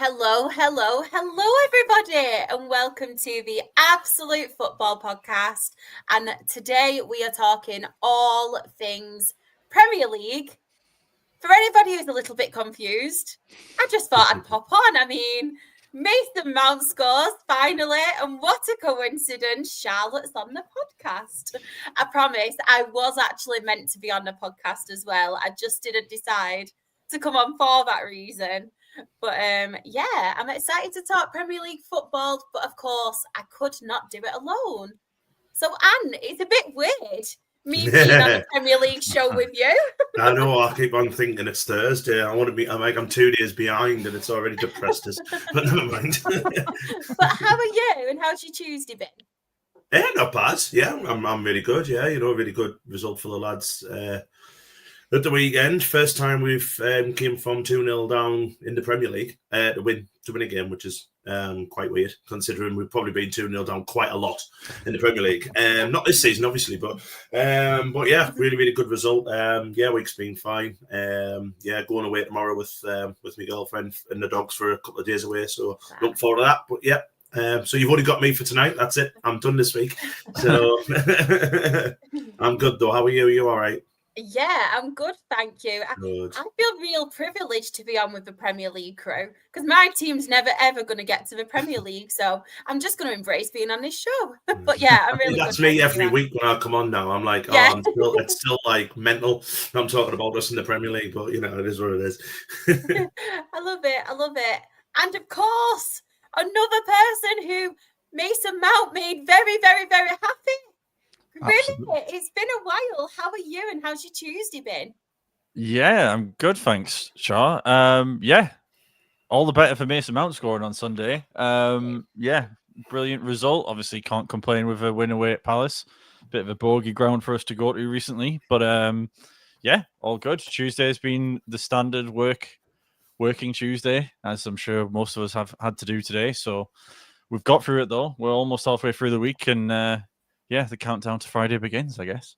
Hello, everybody, and welcome to the Absolute Football Podcast. And today we are talking all things Premier League. For anybody who's a little bit confused, I just thought I'd pop on. I mean, Mason Mount scores finally, and what a coincidence! Charlotte's on the podcast. I promise I was actually meant to be on the podcast as well. I just didn't decide to come on for that reason. But yeah, I'm excited to talk Premier League football, but of course, I could not do it alone. So, Anne, it's a bit weird me being on the Premier League show with you. I know, I keep on thinking it's Thursday. I'm 2 days behind and it's already depressed us. But never mind. But how are you and how's your Tuesday been? Yeah, not bad. Yeah, I'm really good. Yeah, really good result for the lads at the weekend. First time we've came from 2-0 down in the Premier League to win a game, which is quite weird, considering we've probably been 2-0 down quite a lot in the Premier League. Not this season, obviously, but yeah, really good result. Week's been fine. Going away tomorrow with my girlfriend and the dogs for a couple of days away, so look forward to that. But yeah. So you've only got me for tonight. That's it. I'm done this week. So I'm good though. How are you? Are you all right? Yeah, I'm good, thank you. I feel real privileged to be on with the Premier League crew because my team's never ever going to get to the Premier League, so I'm just going to embrace being on this show. But yeah, I'm really. That's me every week when I come on now. I'm like, it's still like mental. I'm talking about us in the Premier League, but it is what it is. I love it, and of course, another person who Mason Mount made very, very, very happy. Really? Absolutely. It's been a while. How are you and how's your Tuesday been? Yeah, I'm good, thanks, Char. All the better for Mason Mount scoring on Sunday. Brilliant result. Obviously, can't complain with a win away at Palace. Bit of a bogey ground for us to go to recently, but all good. Tuesday's been the standard working Tuesday, as I'm sure most of us have had to do today. So we've got through it though. We're almost halfway through the week, and the countdown to Friday begins, I guess.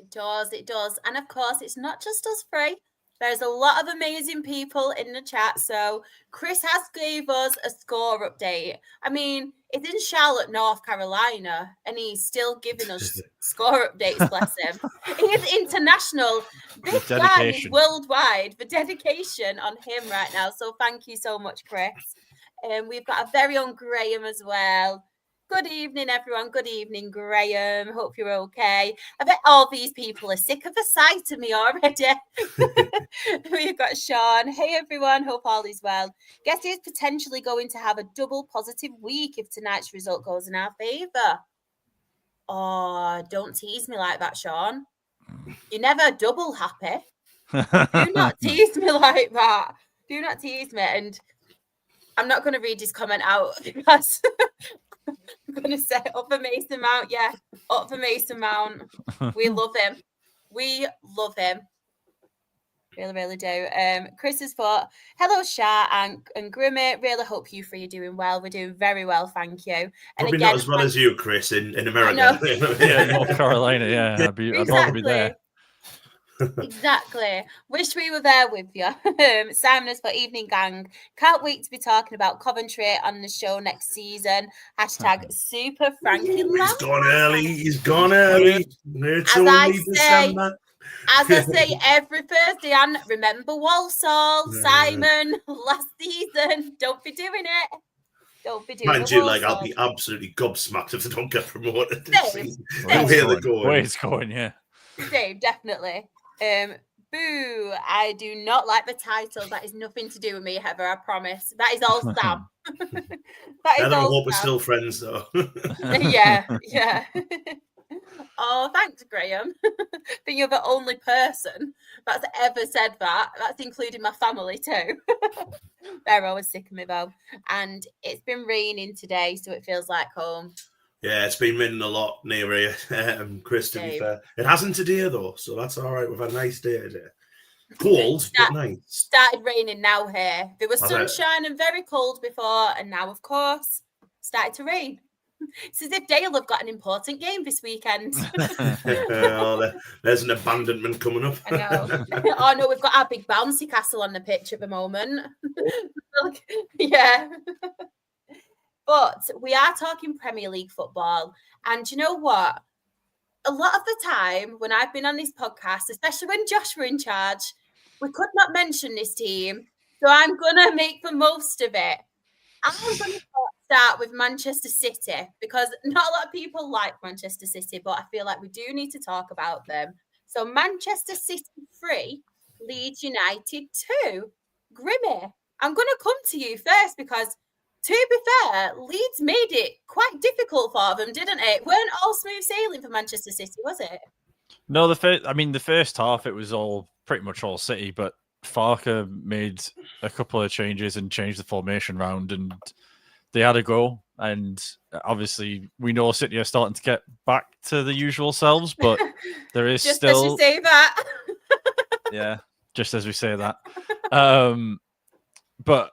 It does. And of course, it's not just us three. There's a lot of amazing people in the chat. So Chris has gave us a score update. I mean, it's in Charlotte, North Carolina, and he's still giving us score updates, bless him. He is international. This guy is worldwide. The dedication on him right now. So thank you so much, Chris. We've got a very own Graham as well. Good evening, everyone. Good evening, Graham. Hope you're okay. I bet all these people are sick of the sight of me already. We've got Sean. Hey, everyone. Hope all is well. Guess who's potentially going to have a double positive week if tonight's result goes in our favour? Oh, don't tease me like that, Sean. You're never double happy. Do not tease me like that. Do not tease me. And I'm not going to read his comment out because... I'm going to say up for Mason Mount. Yeah, up for Mason Mount. We love him. Really, really do. Chris has thought, hello, Shah and Grimmy. Really hope you three are doing well. We're doing very well, thank you. And probably again, not as well as you, Chris, in America. North Carolina, yeah. I'd rather be there. Exactly. Wish we were there with you. Simon has put evening gang. Can't wait to be talking about Coventry on the show next season. # Super Frankie. He's gone early. It's only December. As I say every Thursday, and remember Walsall, Simon, last season. Don't be doing it. Don't be doing it. Mind you, I'll be absolutely gobsmacked if they don't get promoted this season. Where it's going, yeah. Dave, definitely. Boo, I do not like the title. That is nothing to do with me, Heather, I promise. That is all Sam. I hope we're still friends, though. Yeah. Oh, thanks, Graham. I think you're the only person that's ever said that. That's including my family, too. They're always sick of me, though. And it's been raining today, so it feels like home. Yeah, it's been raining a lot near here, Chris, to be fair. It hasn't today, though, so that's all right. We've had a nice day today. Cold, but nice. Started raining now here. There was sunshine and very cold before, and now, of course, started to rain. It's as if Dale have got an important game this weekend. There's an abandonment coming up. I know. Oh no, we've got our big bouncy castle on the pitch at the moment. Yeah. But we are talking Premier League football. And you know what? A lot of the time when I've been on this podcast, especially when Josh were in charge, we could not mention this team. So I'm going to make the most of it. I'm going to start with Manchester City because not a lot of people like Manchester City, but I feel like we do need to talk about them. So Manchester City 3, Leeds United 2. Grimmy, I'm going to come to you first because, to be fair, Leeds made it quite difficult for them, didn't it? Weren't all smooth sailing for Manchester City, was it? No, the first half, it was all pretty much all City, but Farker made a couple of changes and changed the formation round, and they had a go. And obviously, we know City are starting to get back to the usual selves, but there is just still. As you say that. Yeah, just as we say that. But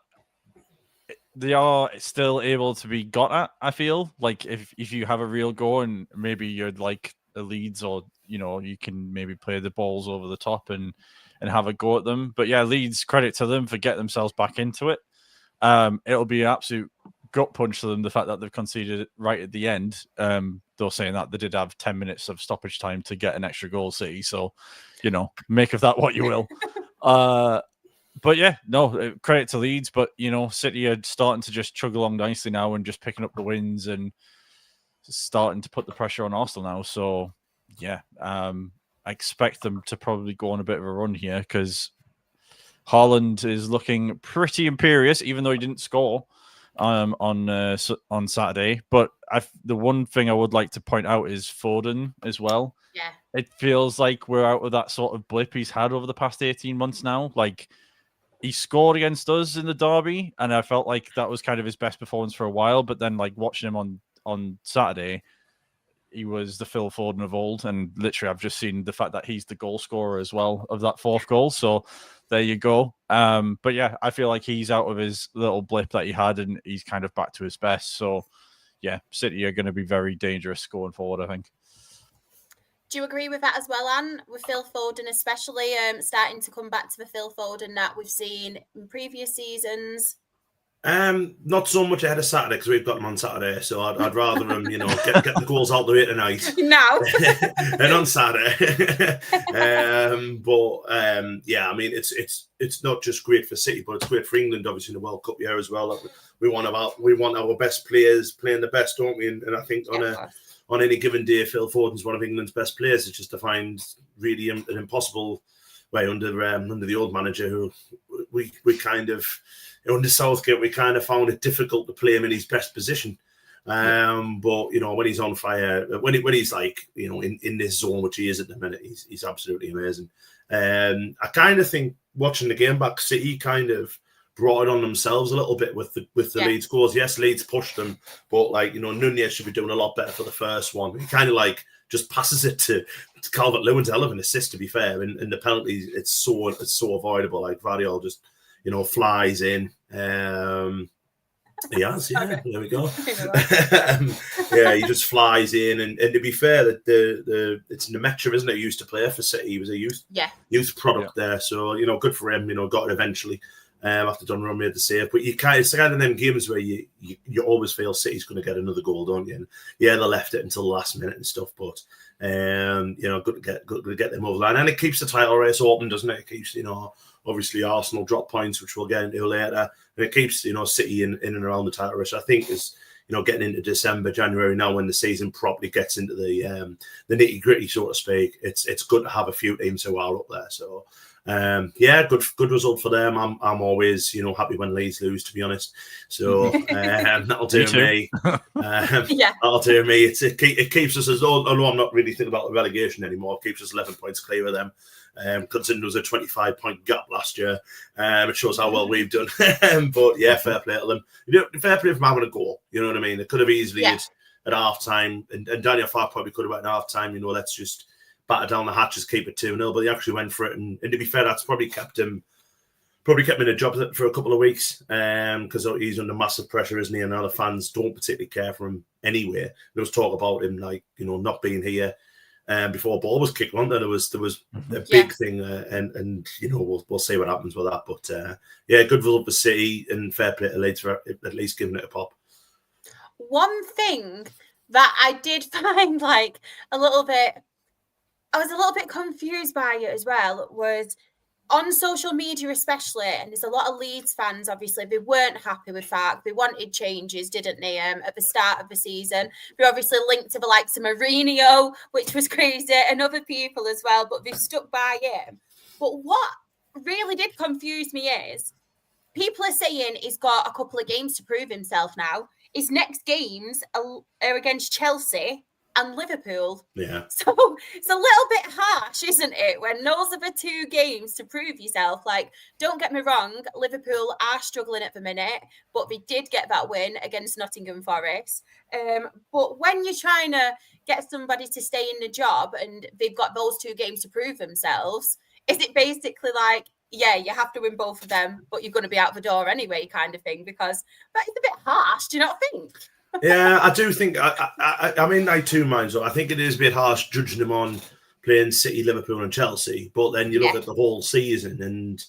they are still able to be got at, I feel. Like, if you have a real go and maybe you're like a Leeds, or, you can maybe play the balls over the top and have a go at them. But yeah, Leeds, credit to them for getting themselves back into it. It'll be an absolute gut punch to them, the fact that they've conceded right at the end. Though saying that, they did have 10 minutes of stoppage time to get an extra goal, City. So, make of that what you will. But yeah, no, credit to Leeds. But, City are starting to just chug along nicely now and just picking up the wins and starting to put the pressure on Arsenal now. So, yeah, I expect them to probably go on a bit of a run here because Haaland is looking pretty imperious, even though he didn't score on Saturday. But the one thing I would like to point out is Foden as well. Yeah. It feels like we're out of that sort of blip he's had over the past 18 months now. Like, he scored against us in the derby, and I felt like that was kind of his best performance for a while. But then, like, watching him on Saturday, he was the Phil Foden of old. And literally, I've just seen the fact that he's the goal scorer as well of that fourth goal. So there you go. But yeah, I feel like he's out of his little blip that he had, and he's kind of back to his best. So yeah, City are going to be very dangerous going forward, I think. Do you agree with that as well, Anne? With Phil Foden, especially starting to come back to the Phil Foden that we've seen in previous seasons? Not so much ahead of Saturday because we've got them on Saturday, so I'd rather them, get the goals out the way tonight. No. And on Saturday. Yeah, I mean, it's not just great for City, but it's great for England, obviously, in the World Cup year as well. We want our best players playing the best, don't we? And I think on any given day, Phil Foden's one of England's best players. It's just to find really an impossible way under the old manager, who we kind of, under Southgate, we kind of found it difficult to play him in his best position. But when he's on fire, when he's like in this zone, which he is at the minute, he's absolutely amazing. I kind of think watching the game back, City kind of brought it on themselves a little bit with the Leeds goals. Yes, Leeds pushed them, but Nunez should be doing a lot better for the first one. He kind of just passes it to Calvert-Lewin's hell of an assist, to be fair. And the penalties, it's so avoidable. Like Vardiol just flies in. He has, yeah. There we go. He just flies in, and to be fair, that it's Nemetra, isn't it? He used to play for City. He was a youth product there, so good for him. Got it eventually. After Donnarumma made the save, but it's the kind of them games where you always feel City's going to get another goal, don't you? And yeah, they left it until the last minute and stuff, but good to get them over the line, and it keeps the title race open, doesn't it? It keeps obviously Arsenal drop points, which we'll get into later, and it keeps City in and around the title race. I think is getting into December, January now, when the season properly gets into the nitty gritty, so to speak. It's good to have a few teams who are up there. So. Good result for them. I'm always happy when Leeds lose, to be honest. So that'll do me. That'll do me. It keeps us, although I'm not really thinking about the relegation anymore. It keeps us 11 points clear of them. Considering there was a 25-point gap last year, it shows how well we've done. But yeah, fair play to them. Fair play for having a goal. You know what I mean? They could have easily at half time, and Daniel Farke probably could have went at half time. Let's just batter down the hatches, keep it 2-0, but he actually went for it, and to be fair, that's probably kept him probably kept him in a job for a couple of weeks because he's under massive pressure, isn't he? And now the fans don't particularly care for him anyway. There was talk about him, like, not being here before a ball was kicked on. There was a big thing, and we'll see what happens with that. But good result for City, and fair play to Leeds for at least giving it a pop. One thing that I did find I was a little bit confused by it as well, was on social media especially, and there's a lot of Leeds fans, obviously, they weren't happy with that. They wanted changes, didn't they, at the start of the season? They obviously linked to the likes of Mourinho, which was crazy, and other people as well, but they've stuck by him. But what really did confuse me is, people are saying he's got a couple of games to prove himself now. His next games are against Chelsea and Liverpool. Yeah. So it's a little bit harsh, isn't it, when those are the 2 games to prove yourself? Like, don't get me wrong, Liverpool are struggling at the minute, but they did get that win against Nottingham Forest. But when you're trying to get somebody to stay in the job and they've got those 2 games to prove themselves, is it basically like, yeah, you have to win both of them, but you're going to be out the door anyway, kind of thing? Because that is a bit harsh, do you not think? Yeah, I do think I'm in like 2 minds. I think it is a bit harsh judging them on playing City, Liverpool, and Chelsea. But then you look at the whole season, and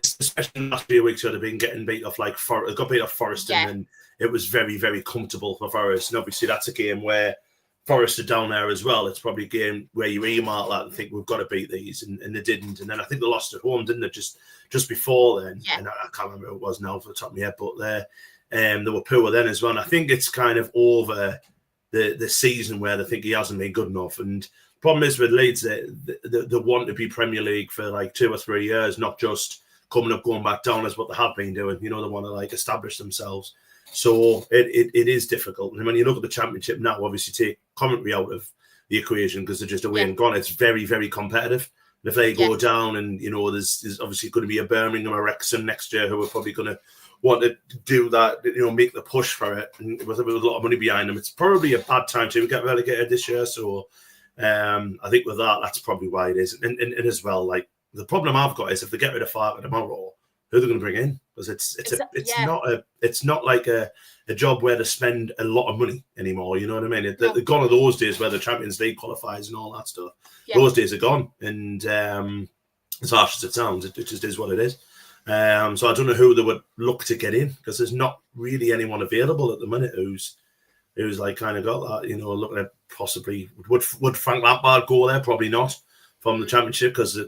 especially in the last few weeks, they've been getting beat off got beat off Forest, and then it was very, very comfortable for Forest. And obviously, that's a game where Forest are down there as well. It's probably a game where you earmark that and think we've got to beat these, and they didn't. And then I think they lost at home, didn't they? Just before then, and I can't remember who it was now off the top of my head, but they were poor then as well. And I think it's kind of over the season where they think he hasn't been good enough. And the problem is with Leeds, they want to be Premier League for like 2 or 3 years, not just coming up, going back down as what they have been doing. They want to establish themselves. So it is difficult. And when you look at the Championship now, obviously take commentary out of the equation because they're just away and gone. It's very, very competitive. And if they go down, and there's obviously going to be a Birmingham or Wrexham next year who are probably going to want to do that, make the push for it, and with a lot of money behind them, it's probably a bad time to get relegated this year. So I think with that's probably why it is. And as well, like, the problem I've got is if they get rid of Farker tomorrow, who are they going to bring in? Because it's not like a job where they spend a lot of money anymore. You know what I mean? They're gone are those days where the Champions League qualifies and all that stuff. Yeah. Those days are gone, and as harsh as it sounds, it just is what it is. So I don't know who they would look to get in, because there's not really anyone available at the minute who's like kind of got that. Looking at possibly would Frank Lampard go there? Probably not from the Championship, because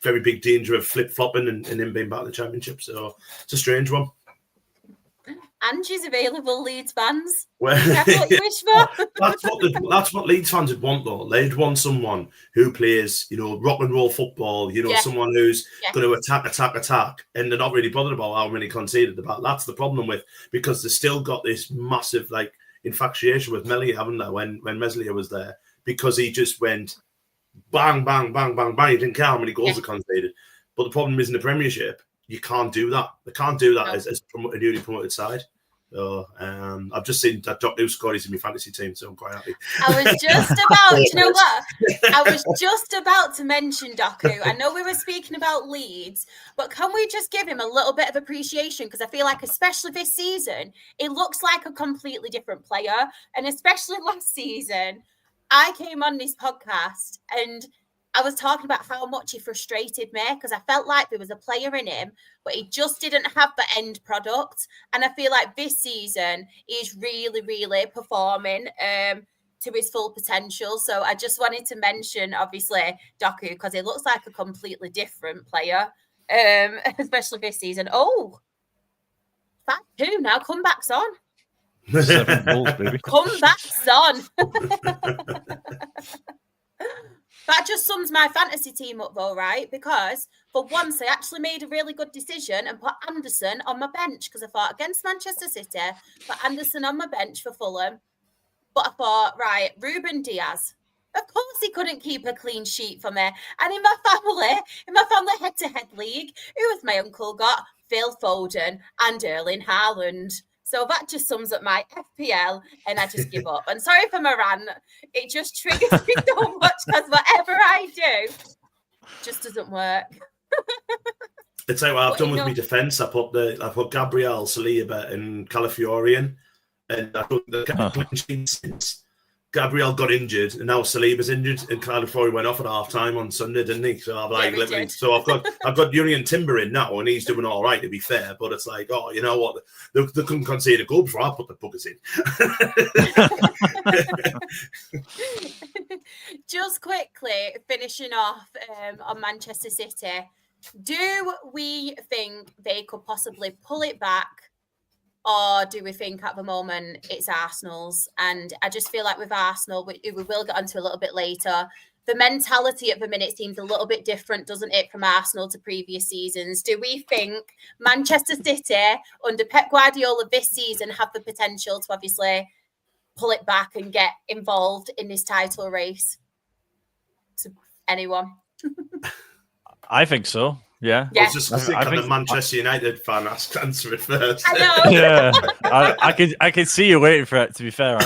very big danger of flip-flopping and him being back in the Championship. So it's a strange one. Angie's available, Leeds fans. Well, what you wish for. that's what Leeds fans would want, though. They'd want someone who plays, rock and roll football. Someone who's going to attack, and they're not really bothered about how many conceded about. That's the problem because they still got this massive infatuation with Meslier, haven't they? When Meslier was there, because he just went bang, bang, bang, bang, bang. He didn't care how many goals he conceded. But the problem is, in the Premiership, you can't do that. They can't do that as a newly promoted side. So I've just seen that Doc New scored in my fantasy team, so I'm quite happy. I was just about, do you know what? I was just about to mention Doku. I know we were speaking about Leeds, but can we just give him a little bit of appreciation? Because I feel like, especially this season, it looks like a completely different player. And especially last season, I came on this podcast and I was talking about how much he frustrated me, because I felt like there was a player in him, but he just didn't have the end product. And I feel like this season he's really, really performing to his full potential. So I just wanted to mention, obviously, Doku, because he looks like a completely different player, especially this season. Oh, 5-2 now. Comeback's on. 7 goals, baby. Comeback's on. That just sums my fantasy team up, though, right? Because for once, I actually made a really good decision and put Anderson on my bench, because I thought against Manchester City, put Anderson on my bench for Fulham. But I thought, right, Ruben Diaz. Of course, he couldn't keep a clean sheet for me. And in my family head-to-head league, who has my uncle got? Phil Foden and Erling Haaland. So that just sums up my FPL, and I just give up. And sorry for my rant. It just triggers me so much, because whatever I do just doesn't work. It's like what I've But done with my defence. I put Gabriel, Saliba, and Calafiorian, and I put the clean sheet since Gabriel got injured, and now Saliba's injured, and Calafiori went off at half time on Sunday, didn't he? So I'm like, so I've got Union Timber in now, and he's doing all right, to be fair. But it's like, oh, you know what? They couldn't concede a goal before I put the buggers in. Just quickly finishing off on Manchester City, do we think they could possibly pull it back? Or do we think at the moment it's Arsenal's? And I just feel like with Arsenal, we will get onto a little bit later, the mentality at the minute seems a little bit different, doesn't it, from Arsenal to previous seasons? Do we think Manchester City under Pep Guardiola this season have the potential to obviously pull it back and get involved in this title race? To anyone? I think so. Yeah. I was just kind of Manchester United fan answer it first. I know. Yeah. I could see you waiting for it, to be fair.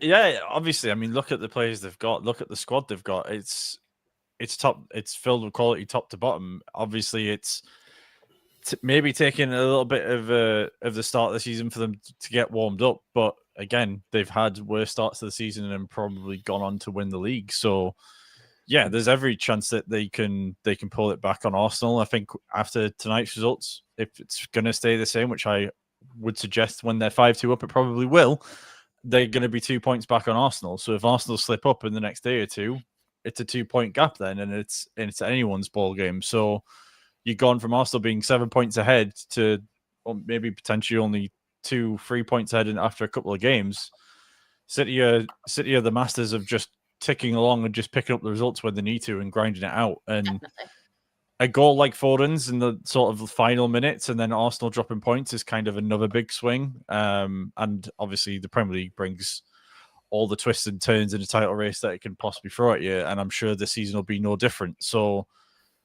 Yeah, obviously. I mean, look at the players they've got. Look at the squad they've got. It's top. It's filled with quality, top to bottom. Obviously, it's maybe taking a little bit of the start of the season for them to get warmed up. But again, they've had worse starts to the season and probably gone on to win the league. So. Yeah, there's every chance that they can pull it back on Arsenal. I think after tonight's results, if it's going to stay the same, which I would suggest when they're 5-2 up, it probably will, they're going to be 2 points back on Arsenal. So if Arsenal slip up in the next day or two, it's a 2-point gap then, and it's anyone's ball game. So you've gone from Arsenal being 7 points ahead to maybe potentially only 2-3 points ahead after a couple of games. City are the masters of just ticking along and just picking up the results when they need to and grinding it out. And definitely. A goal like Foden's in the sort of final minutes and then Arsenal dropping points is kind of another big swing. And obviously the Premier League brings all the twists and turns in the title race that it can possibly throw at you. And I'm sure this season will be no different. So,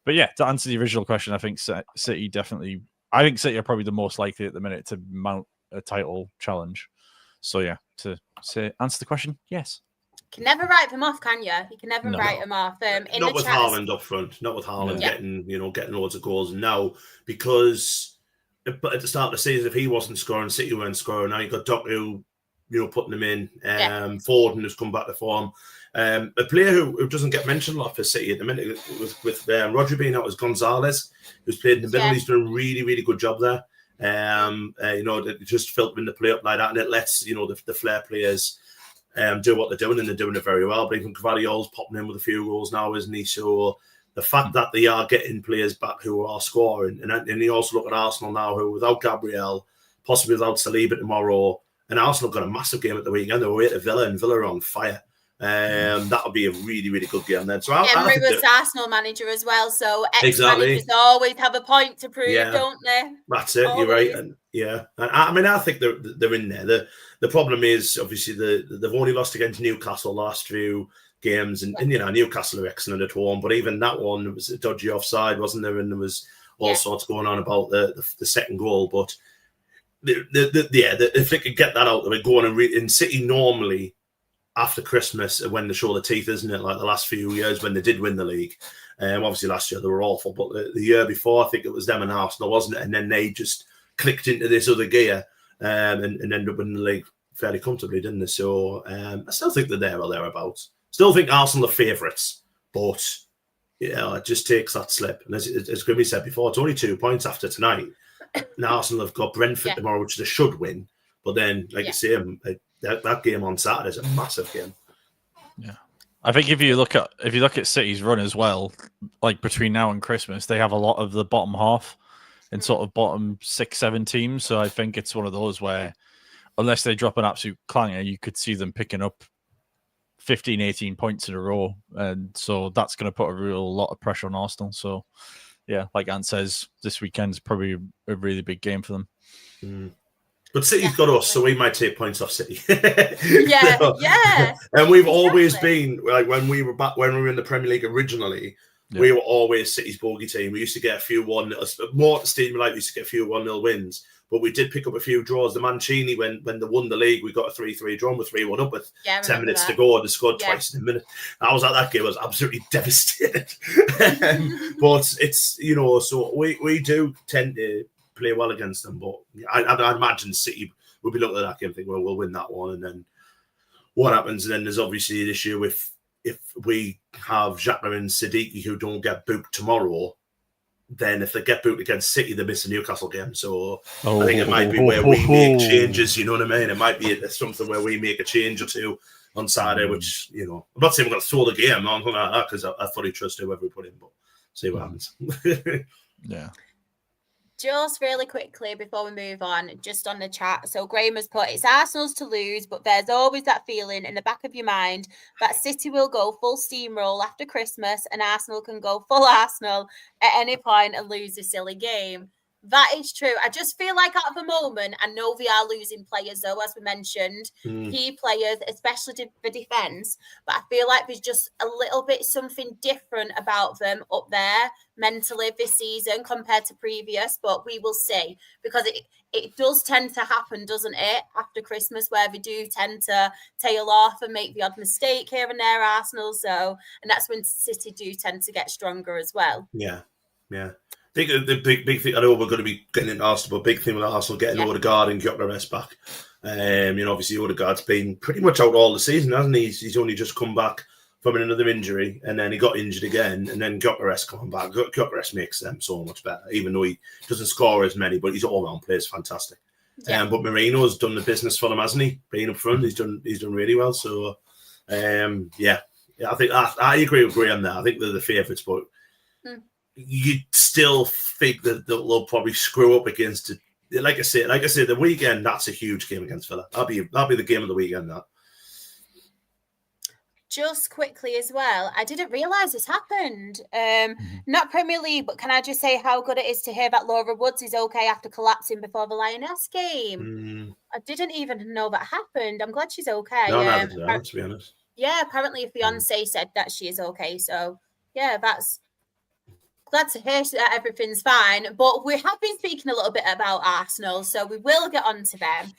but yeah, to answer the original question, I think City are probably the most likely at the minute to mount a title challenge. So yeah, answer the question, yes. Can never write them off, can you? You can never write them off. Not with Haaland up front. Not with Haaland getting loads of goals now, because at the start of the season, if he wasn't scoring, City weren't scoring. Now you've got Doku, putting them in. Foden has come back to form. A player who doesn't get mentioned a lot for City at the minute with Rodri being out is Gonzalez, who's played in the middle. Yeah. He's done a really, really good job there. Just filtering the play up like that, and it lets the flair players do what they're doing, and they're doing it very well. But even Gvardiol's popping in with a few goals now, isn't he? So the fact that they are getting players back who are scoring, and you also look at Arsenal now, who without Gabriel, possibly without Saliba tomorrow, and Arsenal got a massive game at the weekend. They're away to Villa, and Villa are on fire. That'll be a really, really good game then. So Emery was Arsenal manager as well, so ex-managers always have a point to prove, don't they? That's it. Always. You're right. And I think they're in there. The problem is obviously they've only lost against Newcastle last few games, and Newcastle are excellent at home, but even that one was a dodgy offside, wasn't there? And there was all sorts going on about the second goal, but if they could get that out, they're going in City normally. After Christmas, when they show the teeth, isn't it? Like the last few years when they did win the league. Obviously last year they were awful, but the year before, I think it was them and Arsenal, wasn't it? And then they just clicked into this other gear and ended up winning the league fairly comfortably, didn't they? So I still think they're there or thereabouts. Still think Arsenal are favourites, but it just takes that slip. And as Grimmy said before, it's only 2 points after tonight. And Arsenal have got Brentford tomorrow, which they should win. But then, like you say, that game on Saturday is a massive game. Yeah, I think if you look at City's run as well, like between now and Christmas, they have a lot of the bottom half in sort of bottom 6-7 teams. So I think it's one of those where, unless they drop an absolute clanger, you could see them picking up 15-18 points in a row, and so that's going to put a real lot of pressure on Arsenal. So yeah, like Ant says, this weekend's probably a really big game for them. But City's got us, so we might take points off City. Yeah. And we've always been, like when we were in the Premier League originally, we were always City's bogey team. We used to get a few 1-0, more at the stadium, like we used to get a few 1-0 wins. but we did pick up a few draws. The Mancini, when they won the league, we got a 3-3 draw, and we're 3-1 up with 10 minutes to go, and they scored twice in a minute. I was at that game, I was absolutely devastated. But it's, so we do tend to play well against them, but I'd imagine City will be looking at that game and think, well, we'll win that one, and then what happens? And then there's obviously an issue if we have Xhaka and Siddiqui who don't get booked tomorrow, then if they get booked against City, they miss a Newcastle game. So I think it might be where we make changes, you know what I mean? It might be something where we make a change or two on Saturday, which, I'm not saying we're going to throw the game or anything like that, because I fully trust whoever we put in, but see what happens. Yeah. Just really quickly before we move on, just on the chat. So Graham has put, it's Arsenal's to lose, but there's always that feeling in the back of your mind that City will go full steamroll after Christmas and Arsenal can go full Arsenal at any point and lose a silly game. That is true. I just feel like at the moment, I know we are losing players, though, as we mentioned, key players, especially for defence. But I feel like there's just a little bit something different about them up there mentally this season compared to previous. But we will see, because it does tend to happen, doesn't it, after Christmas, where they do tend to tail off and make the odd mistake here and there, Arsenal. So, and that's when City do tend to get stronger as well. Yeah. I think the big thing, I know we're going to be getting into Arsenal, but big thing with Arsenal getting Odegaard and Gyökeres back. Obviously Odegaard's been pretty much out all the season, hasn't he? He's only just come back from another injury, and then he got injured again, and then Gyökeres coming back. Gyökeres makes them so much better, even though he doesn't score as many, but he's all-round plays fantastic. Yeah. But Marino's done the business for them, hasn't he? Being up front, he's done really well. So, I think I agree with Graham there. I think they're the favourites, but you still think that they'll probably screw up against it. Like I said, the weekend, that's a huge game against Villa. That'll be the game of the weekend. That. Just quickly as well, I didn't realise this happened. Not Premier League, but can I just say how good it is to hear that Laura Woods is okay after collapsing before the Lioness game? I didn't even know that happened. I'm glad she's okay. No, neither did I, to be honest. Yeah, apparently a fiance said that she is okay. So, yeah, that's glad to hear that everything's fine. But we have been speaking a little bit about Arsenal, so we will get on to them.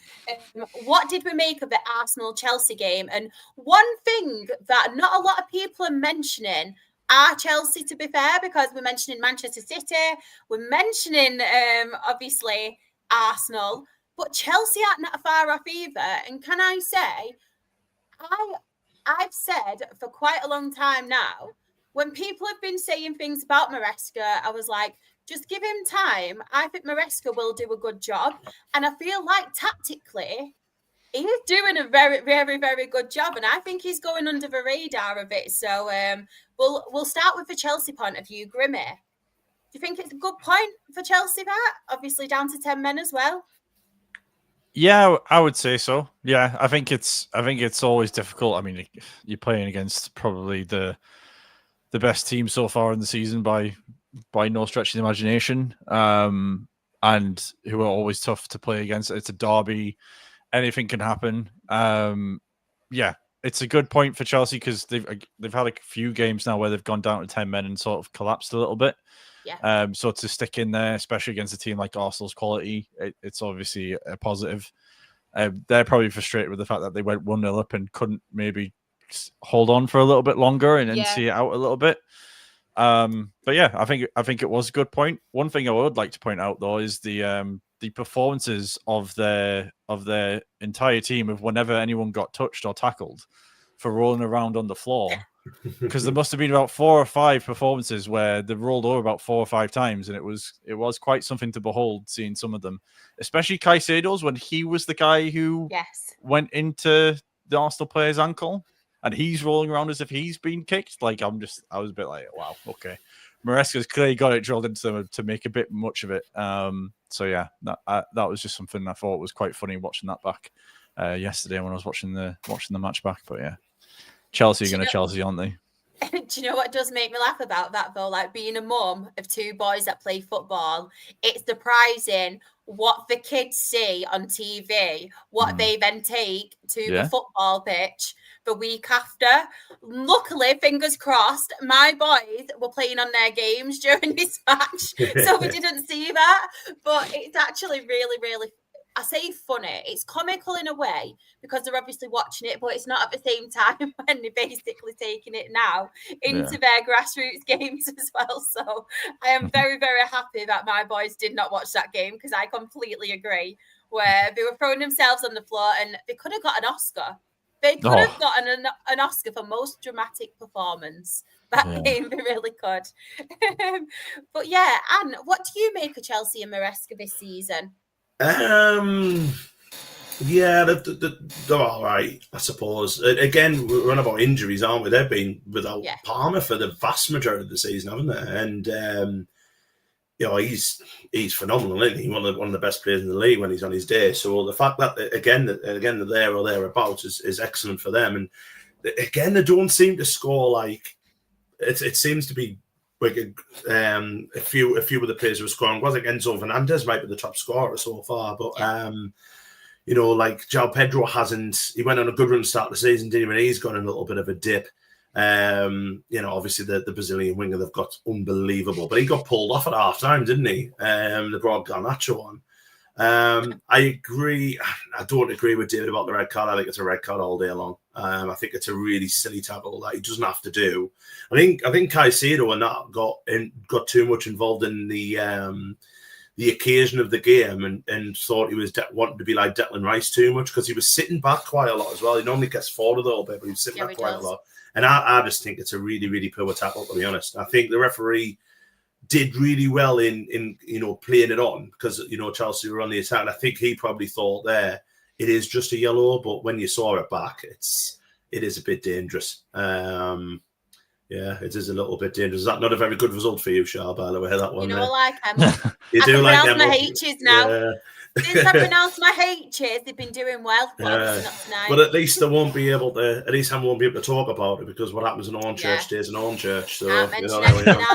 What did we make of the Arsenal-Chelsea game? And one thing that not a lot of people are mentioning are Chelsea, to be fair, because we're mentioning Manchester City, we're mentioning, obviously, Arsenal, but Chelsea aren't that far off either. And can I say, I've said for quite a long time now, when people have been saying things about Maresca, I was like, just give him time. I think Maresca will do a good job. And I feel like tactically, he's doing a very, very, very good job. And I think he's going under the radar a bit. So we'll start with the Chelsea point of view. Grimmy, do you think it's a good point for Chelsea, that? Obviously down to 10 men as well. Yeah, I would say so. Yeah, I think it's always difficult. I mean, you're playing against probably the best team so far in the season by no stretch of the imagination, and who are always tough to play against. It's a derby, anything can happen. Yeah, it's a good point for Chelsea because they've had a few games now where they've gone down to 10 men and sort of collapsed a little bit. Yeah. So to stick in there, especially against a team like Arsenal's quality, it's obviously a positive. They're probably frustrated with the fact that they went 1-0 up and couldn't maybe hold on for a little bit longer and then see it out a little bit. But yeah, I think it was a good point. One thing I would like to point out though is the performances of their entire team of whenever anyone got touched or tackled for rolling around on the floor. Because there must have been about 4 or 5 performances where they rolled over about 4 or 5 times, and it was quite something to behold seeing some of them, especially Caicedo's when he was the guy who went into the Arsenal player's ankle and he's rolling around as if he's been kicked. Like I was a bit like, wow, okay. Maresca's clearly got it drilled into them to make a bit much of it. So yeah, that was just something I thought was quite funny watching that back yesterday when I was watching the match back. But yeah. Chelsea are going to Chelsea, aren't they? Do you know what does make me laugh about that, though? Like, being a mum of 2 boys that play football, it's surprising what the kids see on TV, what they then take to the football pitch. the week after. Luckily, fingers crossed, my boys were playing on their games during this match, so we didn't see that. But it's actually really, really, I say funny. It's comical in a way because they're obviously watching it, but it's not at the same time when they're basically taking it now into their grassroots games as well. So I am very, very happy that my boys did not watch that game because I completely agree. Where they were throwing themselves on the floor and they could have got an Oscar. They could have gotten an Oscar for most dramatic performance. That game, they really could. But yeah, Anne, what do you make of Chelsea and Maresca this season? Yeah, they're all right, I suppose. Again, we're on about injuries, aren't we? They've been without Palmer for the vast majority of the season, haven't they? And he's phenomenal, isn't he? One of the best players in the league when he's on his day. So the fact that again they're there or thereabouts is excellent for them. And again, they don't seem to score like it seems to be like a few of the players who are scoring. Was like Enzo Fernandez might be the top scorer so far, but like João Pedro hasn't. He went on a good run to start the season, didn't he? And he's got a little bit of a dip. Obviously the Brazilian winger they've got unbelievable, but he got pulled off at half time, didn't he? They brought Garnacho on. I agree. I don't agree with David about the red card. I think it's a red card all day long. I think it's a really silly tackle that he doesn't have to do. I think Caicedo and that got too much involved in the occasion of the game and thought he was wanting to be like Declan Rice too much because he was sitting back quite a lot as well. He normally gets forward a little bit, but he was sitting back quite a lot. And I just think it's a really, really poor tackle, to be honest. I think the referee did really well in playing it on because, Chelsea were on the attack. And I think he probably thought there, it is just a yellow, but when you saw it back, it is a bit dangerous. It is a little bit dangerous. Is that not a very good result for you, Shah, by the way, that one? I like Emma. You do like Emma. I can pronounce my H's now. Yeah. Since I pronounced my H's, they've been doing well. But at least I won't be able to talk about it because what happens in Hornchurch stays in Hornchurch. So can't mention anything.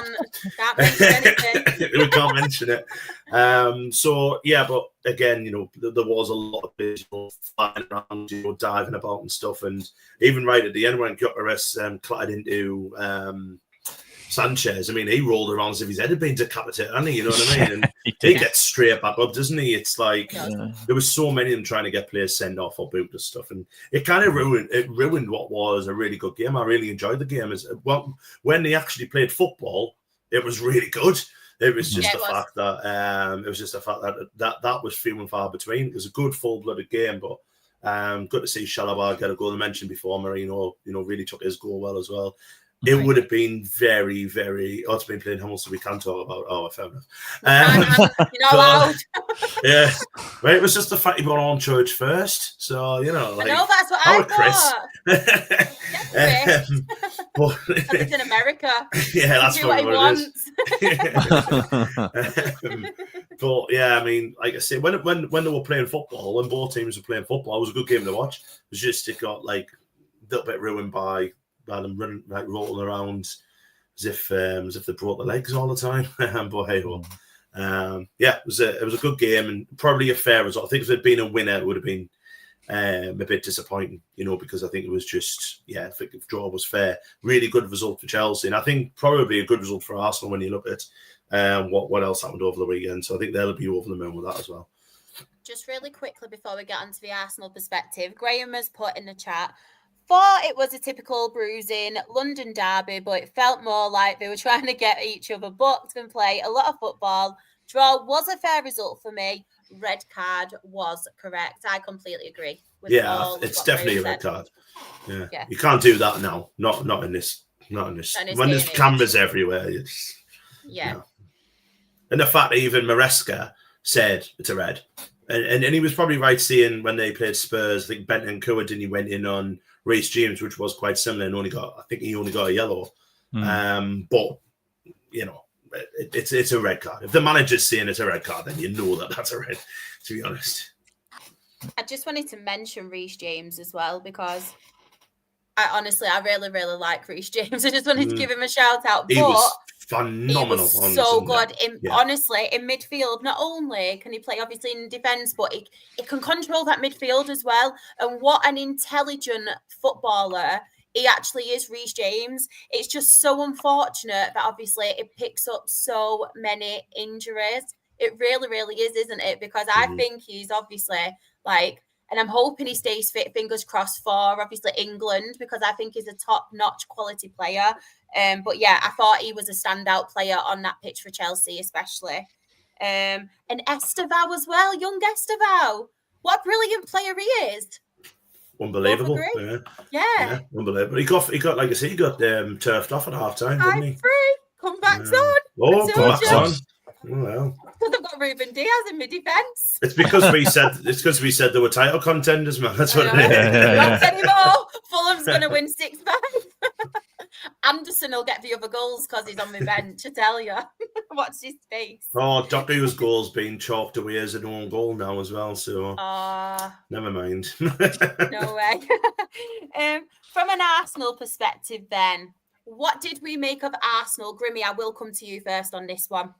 Can't mention anything. We can't mention it. But again, there was a lot of people flying around, diving about and stuff, and even right at the end when Gyökeres clattered into Sanchez, I mean, he rolled around as if his head had been decapitated, hadn't he? You know what I mean? And he gets straight back up, doesn't he? It's like there was so many of them trying to get players sent off or boot and stuff, and it kind of ruined what was a really good game. I really enjoyed the game. When they actually played football, it was really good. It was just the fact that that was few and far between. It was a good full-blooded game, but good to see Chalobah get a goal. I mentioned before, Marino, really took his goal well as well. It would have been very, very. It's been playing Hamilton. We can talk about. Oh, fair enough. You're not allowed. Yeah, but it was just the fact he got on church first. So I know that's what I thought. But it's in America. Yeah, that's what he wants. But yeah, I mean, like I say, when they were playing football, when both teams were playing football, it was a good game to watch. It was just it got like a little bit ruined by them running, like rolling around as if they broke their legs all the time. But hey, it was a good game and probably a fair result. I think if it had been a winner, it would have been a bit disappointing, because I think it was just, I think if draw was fair. Really good result for Chelsea, and I think probably a good result for Arsenal when you look at what else happened over the weekend. So I think they'll be over the moon with that as well. Just really quickly before we get onto the Arsenal perspective, Graham has put in the chat, thought it was a typical bruising London derby, but it felt more like they were trying to get each other booked and play a lot of football. Draw was a fair result for me. Red card was correct. I completely agree. It's definitely a red card. Yeah, you can't do that now. Not in this. When there's cameras everywhere. And the fact that even Maresca said it's a red, and he was probably right seeing when they played Spurs. I think Bentancur didn't he went in on Reece James, which was quite similar, and he only got a yellow. But it's a red card. If the manager's saying it's a red card, then you know that's a red. To be honest, I just wanted to mention Reece James as well because I really, really like Reece James. I just wanted to give him a shout out. He was phenomenal. He was on so Sunday. good. Honestly, in midfield, not only can he play obviously in defence, but he can control that midfield as well. And what an intelligent footballer he actually is, Reece James. It's just so unfortunate that obviously it picks up so many injuries. It really, really is, isn't it? Because I think he's obviously like, and I'm hoping he stays fit, fingers crossed, for obviously England, because I think he's a top-notch quality player. But yeah, I thought he was a standout player on that pitch for Chelsea, especially. And Estevao as well, young Estevao. What a brilliant player he is. Unbelievable. Yeah, unbelievable. He got like I said, he got turfed off at half time, didn't he? Free. Come back on. Oh, come back on. Oh, well. Because I've got Ruben Diaz in my defence. It's because we said they were title contenders, man. That's what it is. Not anymore. Fulham's going to win 6-5. Anderson will get the other goals because he's on my bench, I tell you. Watch his face. Oh, Doku's goal's being chalked away as an own goal now as well, so never mind. No way. From an Arsenal perspective then, what did we make of Arsenal? Grimmy, I will come to you first on this one.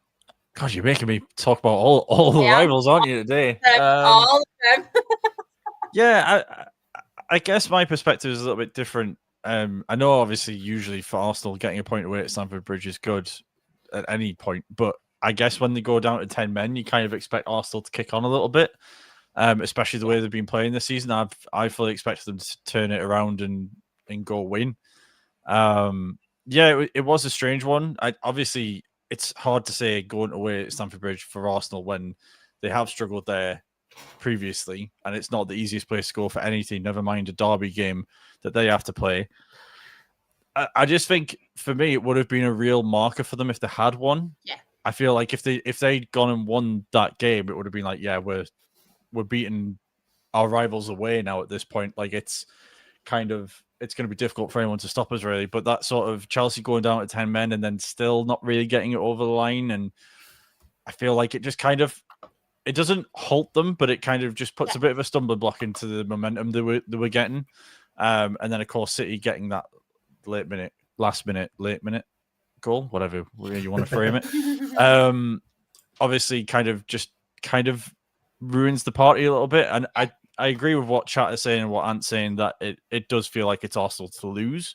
God, you're making me talk about all the rivals, aren't you, today? All of them. Yeah, I guess my perspective is a little bit different. I know, obviously, usually for Arsenal, getting a point away at Stamford Bridge is good at any point, but I guess when they go down to 10 men, you kind of expect Arsenal to kick on a little bit, especially the way they've been playing this season. I fully expected them to turn it around and go win. It was a strange one. Obviously, it's hard to say going away at Stamford Bridge for Arsenal when they have struggled there previously, and it's not the easiest place to go for any team, never mind a derby game that they have to play. I just think, for me, it would have been a real marker for them if they had won. Yeah. I feel like if they'd gone and won that game, it would have been like, yeah, we're beating our rivals away now at this point. Like, it's going to be difficult for anyone to stop us, really. But that sort of Chelsea going down to 10 men and then still not really getting it over the line, and I feel like it just kind of, it doesn't halt them, but it kind of just puts a bit of a stumbling block into the momentum they were getting. And then, of course, City getting that late minute goal, whatever you want to frame it. Obviously, kind of ruins the party a little bit. And I agree with what Chat is saying and what Ant's saying, that it does feel like it's Arsenal to lose.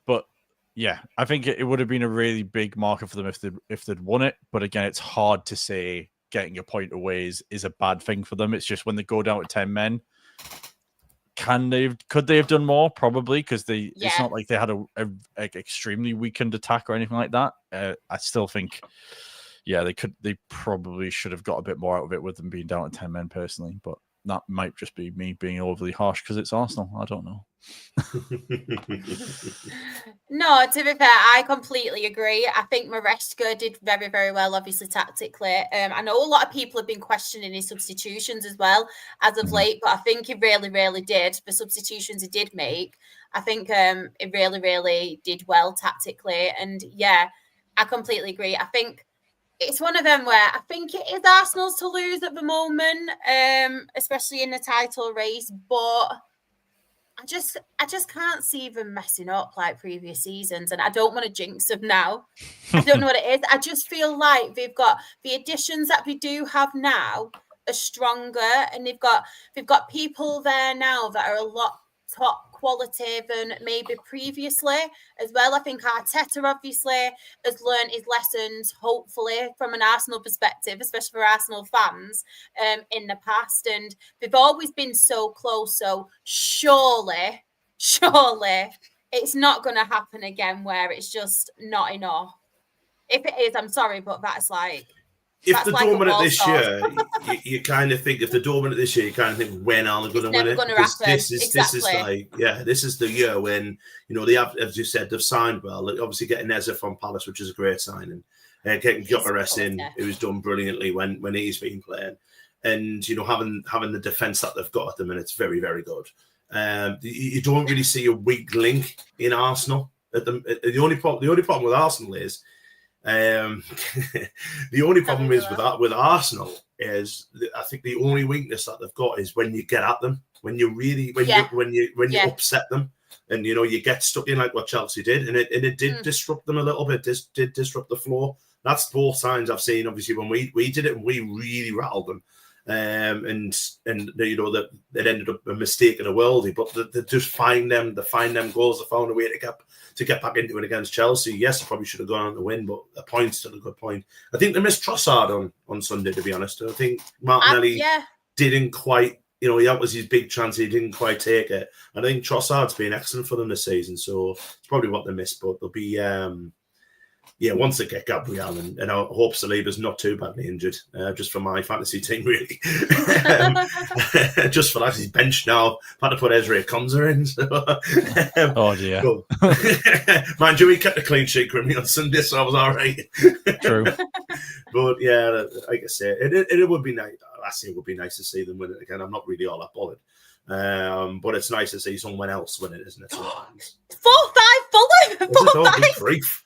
But yeah, I think it would have been a really big marker for them if they'd won it. But again, it's hard to say getting a point away is a bad thing for them. It's just when they go down to 10 men, could they have done more? Probably, because it's not like they had a extremely weakened attack or anything like that. I still think, they probably should have got a bit more out of it with them being down to 10 men personally, but that might just be me being overly harsh because it's Arsenal. I don't know. No, to be fair, I completely agree. I think Maresca did very, very well, obviously, tactically. I know a lot of people have been questioning his substitutions as well as of late, but I think he really, really did. The substitutions he did make, I think it really, really did well tactically. And yeah, I completely agree. I think it's one of them where I think it is Arsenal's to lose at the moment, especially in the title race, but I just can't see them messing up like previous seasons, and I don't want to jinx them now. I don't know what it is. I just feel like they've got the additions that we do have now are stronger, and they've got people there now that are a lot top quality than maybe previously as well. I think Arteta obviously has learned his lessons, hopefully, from an Arsenal perspective, especially for Arsenal fans, in the past. And they've always been so close. So surely it's not going to happen again where it's just not enough. If it is, I'm sorry, but that's like... If they're dominant this year, you kind of think, when are they going to win it? Because this is like, this is the year when, they have, as you said, they've signed well. Obviously getting Eze from Palace, which is a great signing. Getting Gyökeres in, who's done brilliantly when he's been playing. And, having the defence that they've got at the minute, it's very, very good. You don't really see a weak link in Arsenal. The only problem with Arsenal is, the only problem is with Arsenal is I think the only weakness that they've got is when you get at them, when you upset them. And, you get stuck in like what Chelsea did, and it did disrupt them a little bit, did disrupt the flow. That's both signs I've seen, obviously, when we did it, and we really rattled them. And that it ended up a mistake in a worldie, but they just find them goals. They found a way to get back into it against Chelsea. Yes, I probably should have gone on to win, but a point's still a good point. I think they missed Trossard on Sunday, to be honest. I think Martinelli didn't quite, that was his big chance. He didn't quite take it. And I think Trossard's been excellent for them this season, so it's probably what they missed. But they'll be, once they get Gabriel, and I hope Saliba's not too badly injured, just for my fantasy team, really. Just for that, he's benched now. I've had to put Ezra Konza in. So, oh, dear. Mind you, he kept a clean sheet for me on Sunday, so I was all right. True. But, yeah, like I say, it would be nice. I say it would be nice to see them win it again. I'm not really all that bothered. But it's nice to see someone else win it, isn't it? 4-5 Fulham! 4-5! Grief.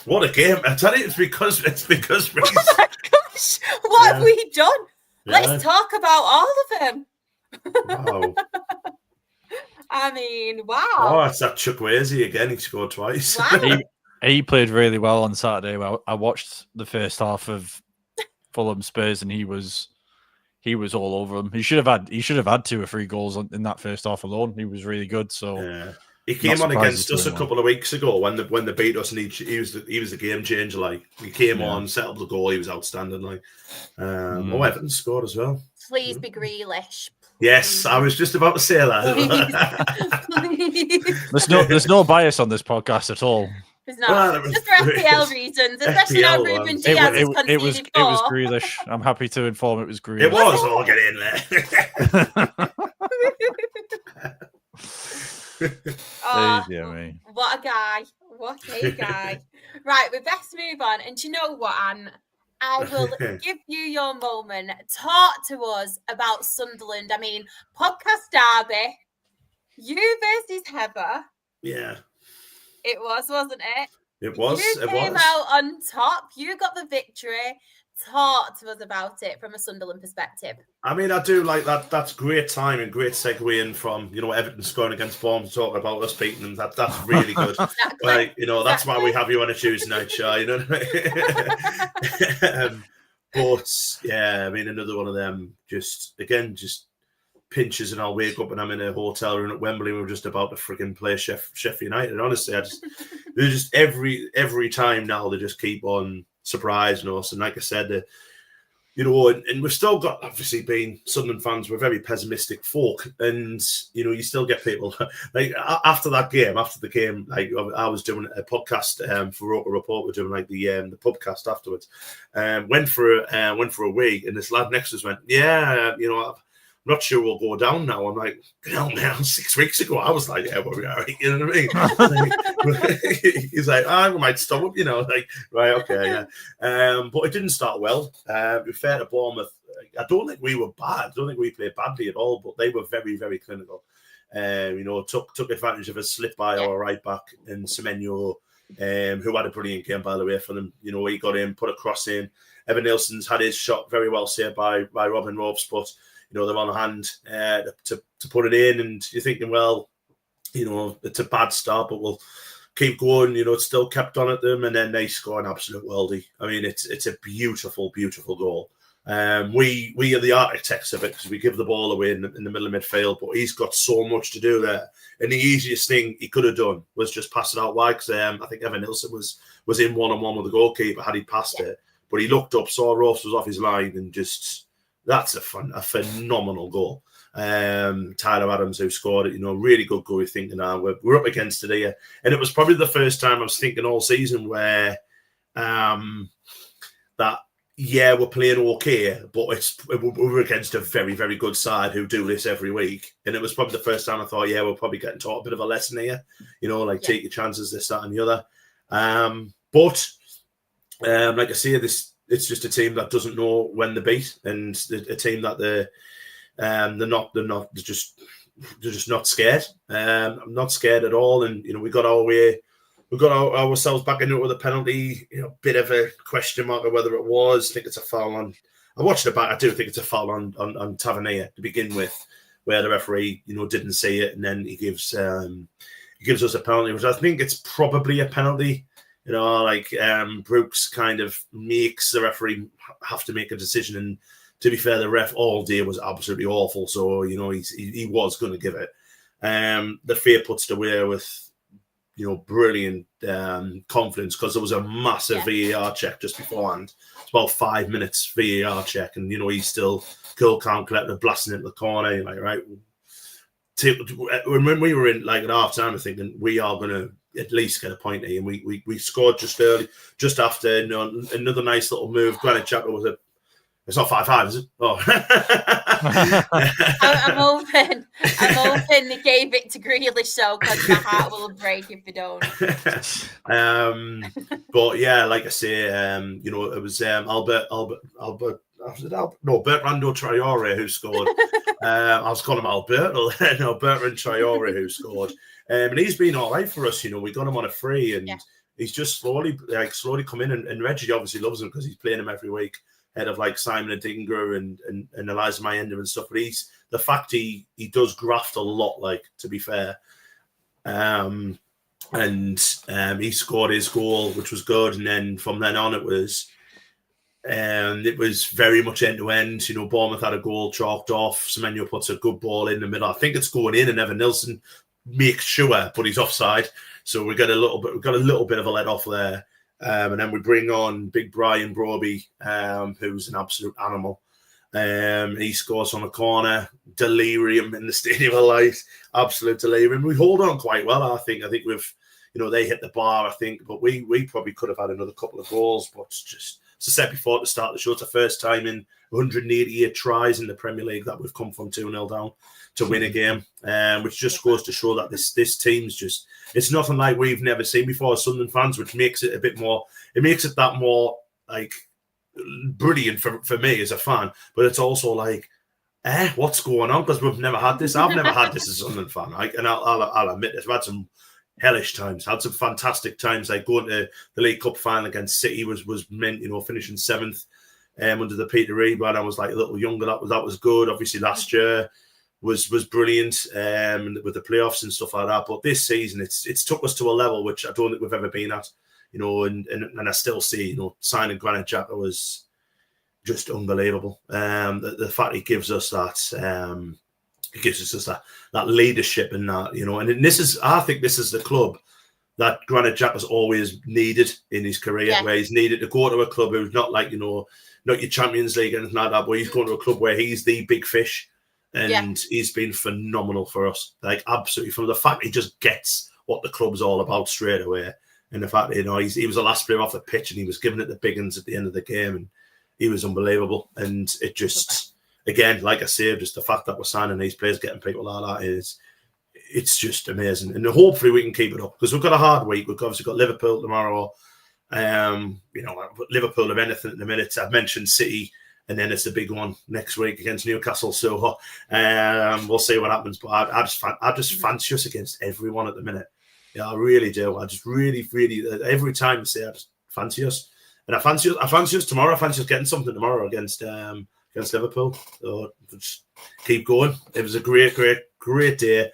What a game. I tell you, it's because oh my gosh, what have we done? Let's talk about all of them. Wow. I mean, wow. Oh, it's that Chukwueze again. He scored twice. Wow. He played really well on Saturday. Well, I watched the first half of Fulham Spurs, and he was all over them. He should have had 2 or 3 goals in that first half alone. He was really good. So yeah. He came on against us a couple of weeks ago when they beat us, and he was the game changer. Like, he came on, set up the goal. He was outstanding. Like, Evans scored as well. Please be Grealish. Yes, I was just about to say that. Please. There's no bias on this podcast at all. It's not. Just for FPL reasons, especially now Ruben Diaz has conceded it was Grealish. I'm happy to inform it was Grealish. It was. I'll get in there. What a guy. What a guy. Right, we best move on. And do you know what, Anne? I will give you your moment. Talk to us about Sunderland. I mean, podcast derby. You versus Heather. Yeah. It was, wasn't it? It was. You came out on top. You got the victory. Talk to us about it from a Sunderland perspective. I mean, I do like that. That's great time and great segue in from, Everton scoring against Bournemouth, talking about us beating them. That's really good. Exactly. Like, that's why we have you on a Tuesday night show, you know what I mean? But, yeah, I mean, another one of them just pinches, and I'll wake up and I'm in a hotel room at Wembley. We're just about to frigging play Sheffield United. Honestly, they're just every time now they just keep on surprising us. And like I said, and we've still got, obviously, being Sunderland fans, we're very pessimistic folk, and you still get people like after the game, like I was doing a podcast for Roker Report. We're doing like the podcast afterwards. Went for a week, and this lad next to us went, I'm not sure we'll go down now. I'm like, man, 6 weeks ago, I was like, yeah, we're all right. You know what I mean? He's like, we might stop, like, right, okay, yeah. But it didn't start well. We fair to Bournemouth. I don't think we were bad. I don't think we played badly at all, but they were very, very clinical. Took advantage of a slip by our right back in Semenyo, who had a brilliant game, by the way, for them. He got in, put a cross in. Evan Nilsson's had his shot very well saved by Robin Ropes, but they're on hand to put it in, and you're thinking, well, it's a bad start, but we'll keep going. It's still kept on at them, and then they score an absolute worldie. I mean, it's a beautiful, beautiful goal. We are the architects of it because we give the ball away in the middle of midfield, but he's got so much to do there. And the easiest thing he could have done was just pass it out wide, because I think Evan Nilsson was in one-on-one with the goalkeeper had he passed it. But he looked up, saw Ross was off his line, and just... That's a phenomenal goal. Tyler Adams, who scored it, really good goal. You're thinking, we're up against it here. And it was probably the first time I was thinking all season where we're playing okay, but we're against a very, very good side who do this every week. And it was probably the first time I thought, we're probably getting taught a bit of a lesson here, take your chances, this, that, and the other. But like I say, it's just a team that doesn't know when they beat, and a team that they're just not scared. I'm not scared at all, and we got ourselves back into it with a penalty. Bit of a question mark of whether it was. I think it's a foul on. I watched it back. I do think it's a foul on Tavernier to begin with, where the referee, didn't see it, and then he gives us a penalty, which I think it's probably a penalty. Brooks kind of makes the referee have to make a decision. And to be fair, the ref all day was absolutely awful. So, he was going to give it. The fair puts it away with, brilliant confidence, because there was a massive VAR check just beforehand. It's about 5 minutes VAR check. And, he's still cool, calm, collected, blasting into the corner. You're like, right. When we were in at half time, I'm thinking we are going to at least get a point here, and we scored just early, just after another nice little move. Granite Xhaka was it's not 5-5, is it? Oh, I'm hoping they gave it to Grealish, so because my heart will break if they don't. But yeah, like I say, it was Bertrand Traore who scored. I was calling him Alberto. No, Bertrand Traore who scored. And he's been all right for us. We got him on a free, and he's just slowly come in. And Reggie obviously loves him because he's playing him every week, ahead of Simon Adingra and Eliza Mayenda and stuff. But the fact he does graft a lot, to be fair. And he scored his goal, which was good. And then from then on, it was very much end to end. Bournemouth had a goal chalked off. Semenyo puts a good ball in the middle. I think it's going in, and Evan Nilsson makes sure, but he's offside. So we've got a little bit of a let off there. And then we bring on big Brian Broby, who's an absolute animal. He scores on a corner. Delirium in the Stadium of Light. Absolute delirium. We hold on quite well, I think. I think we've, they hit the bar, I think, but we probably could have had another couple of goals. But just, as I said before at the start of the show, it's the first time in 188 tries in the Premier League that we've come from 2-0 down to win a game, which just goes to show that this team's just, it's nothing like we've never seen before as Sunderland fans, which makes it a bit more, it makes it that more brilliant for me as a fan, but it's also what's going on, because we've never had this. I've never had this as a Sunderland fan, and I'll admit this, I've had some hellish times, had some fantastic times, going to the League Cup final against City was meant, finishing 7th under the Peter Reid when I was a little younger. That was good. Obviously last year was brilliant with the playoffs and stuff like that. But this season, it's took us to a level which I don't think we've ever been at. And I still see, signing Granit Xhaka was just unbelievable. The fact he gives us that, that leadership and that, and I think this is the club that Granit Xhaka's always needed in his career, where he's needed to go to a club who's not not your Champions League and anything like that, but he's going to a club where he's the big fish. And he's been phenomenal for us. Absolutely, from the fact he just gets what the club's all about straight away. And the fact that, he was the last player off the pitch, and he was giving it the big uns at the end of the game, and he was unbelievable. And it just, again, like I say, just the fact that we're signing these players, getting people like that it's just amazing. And hopefully we can keep it up, because we've got a hard week. We've obviously got Liverpool tomorrow. Liverpool have anything at the minute. I've mentioned City, and then it's the big one next week against Newcastle. So we'll see what happens. But I just fancy us against everyone at the minute. Yeah, I really do. I just really, every time I say I just fancy us. And I fancy us tomorrow. I fancy us getting something tomorrow against Liverpool. So just keep going. It was a great day.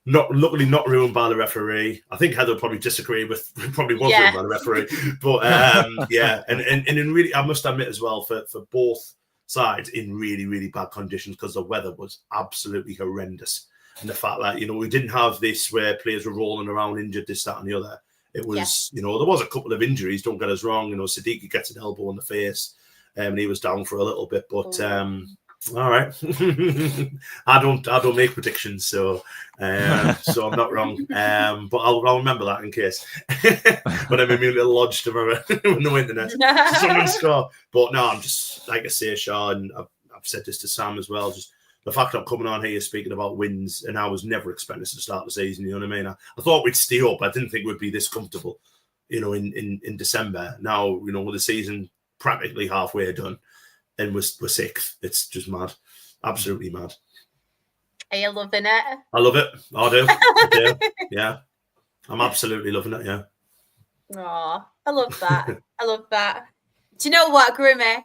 Luckily not ruined by the referee. I think Heather would probably disagree with, probably was ruined by the referee. But and really, I must admit as well, for both sides, in really, really bad conditions, because the weather was absolutely horrendous. And the fact that, we didn't have this where players were rolling around injured, this, that and the other. It was, there was a couple of injuries, don't get us wrong. Siddiqui gets an elbow in the face, and he was down for a little bit. But all right, I don't make predictions, so I'm not wrong. But I'll remember that in case. But I'm in my little lodge tomorrow on the internet. Someone score. But no, I'm just, like I say, Shaw, and I've said this to Sam as well. Just the fact that I'm coming on here speaking about wins, and I was never expecting us to start the season. You know what I mean? I thought we'd stay up. I didn't think we'd be this comfortable. In December. Now, with the season practically halfway done, and we're sixth. It's just mad. Absolutely mad. Are you loving it? I love it. I do. Yeah. I'm absolutely loving it, yeah. Oh, I love that. I love that. Do you know what, Grimmy?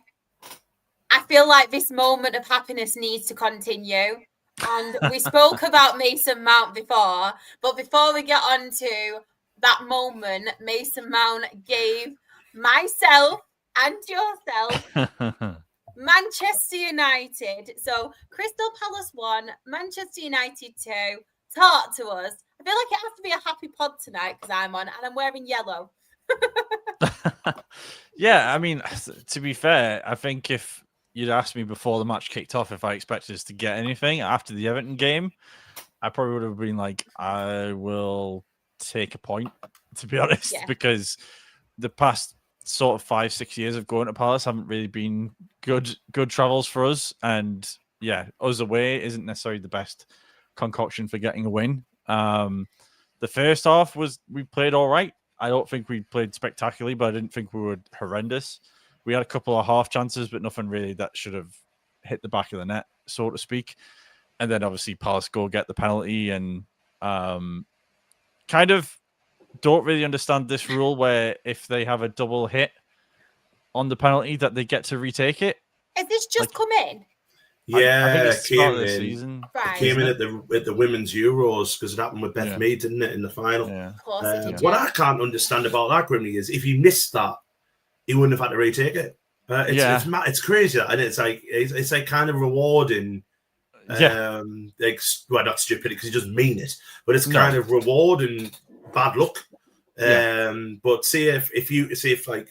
I feel like this moment of happiness needs to continue. And we spoke about Mason Mount before, but before we get on to that moment, Mason Mount gave myself and yourself Manchester United. So Crystal Palace 1, Manchester United 2. Talk to us. I feel like it has to be a happy pod tonight because I'm on and I'm wearing yellow. Yeah, I mean, to be fair, I think if you'd asked me before the match kicked off if I expected us to get anything after the Everton game, I probably would have been like, I will take a point, to be honest, because the past sort of 5-6 years of going to Palace haven't really been good travels for us. And yeah, us away isn't necessarily the best concoction for getting a win. The first half we played all right. I don't think we played spectacularly, but I didn't think we were horrendous. We had a couple of half chances, but nothing really that should have hit the back of the net, so to speak. And then obviously Palace go get the penalty and kind of don't really understand this rule where if they have a double hit on the penalty that they get to retake it. Has this just come in? Yeah, I think it's the start of the in. season. Right. It came in at the women's Euros because it happened with Beth Mead, didn't it, in the final? Yeah. Of course it did, what I can't understand about that, Grimley, is if he missed that, he wouldn't have had to retake it. It's crazy, and it's like kind of rewarding. Well, not stupidity because he doesn't mean it, but it's kind of rewarding bad luck. But see if like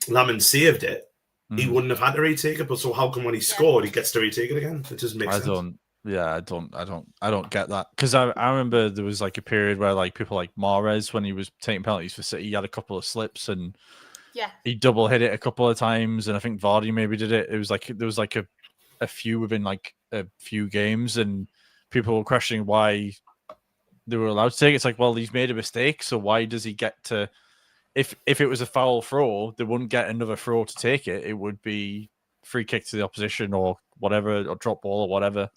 Lamond saved it, he wouldn't have had to retake it. But so how come when he scored, he gets to retake it again? It doesn't make sense. I don't get that because I remember there was like a period where like people like Mahrez, when he was taking penalties for City, he had a couple of slips and he double hit it a couple of times, and I think Vardy maybe did it. It was like there was like a few within like a few games, and people were questioning why they were allowed to take it. It's like, well, he's made a mistake, so why does he get to? If it was a foul throw, they wouldn't get another throw to take it. It would be free kick to the opposition or whatever, or drop ball or whatever.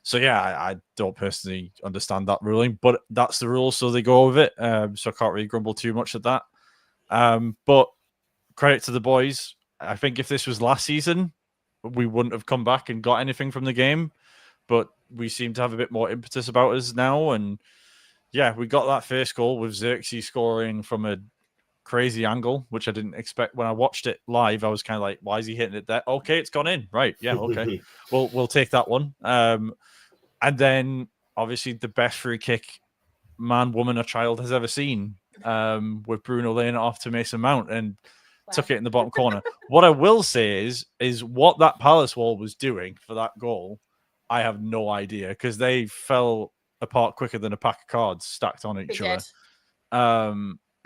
So yeah, I don't personally understand that ruling, but that's the rule, so they go with it. So I can't really grumble too much at that. But credit to the boys. I think if this was last season, we wouldn't have come back and got anything from the game. But we seem to have a bit more impetus about us now. And yeah, we got that first goal with Zirkzee scoring from a crazy angle, which I didn't expect. When I watched it live, I was kind of like, why is he hitting it there? Okay, it's gone in. Right. Yeah, okay. We'll take that one. And then obviously the best free kick man, woman, or child has ever seen, with Bruno laying it off to Mason Mount and took it in the bottom corner. What I will say is what that Palace wall was doing for that goal, I have no idea, because they fell apart quicker than a pack of cards stacked on each other.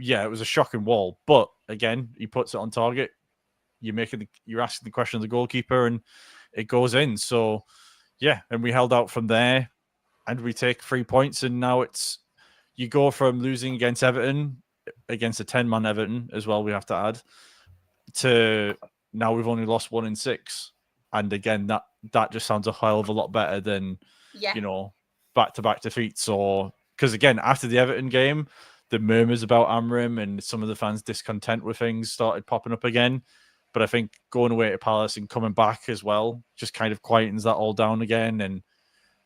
Yeah, it was a shocking wall, but again, he puts it on target. You're asking the question of the goalkeeper, and it goes in. So yeah, and we held out from there, and we take 3 points, and now you go from losing against Everton, against a 10-man Everton as well, we have to add, to now we've only lost 1 in 6. And again, that just sounds a hell of a lot better than, back-to-back defeats. Or because again, after the Everton game, the murmurs about Amram and some of the fans' discontent with things started popping up again. But I think going away to Palace and coming back as well just kind of quietens that all down again. And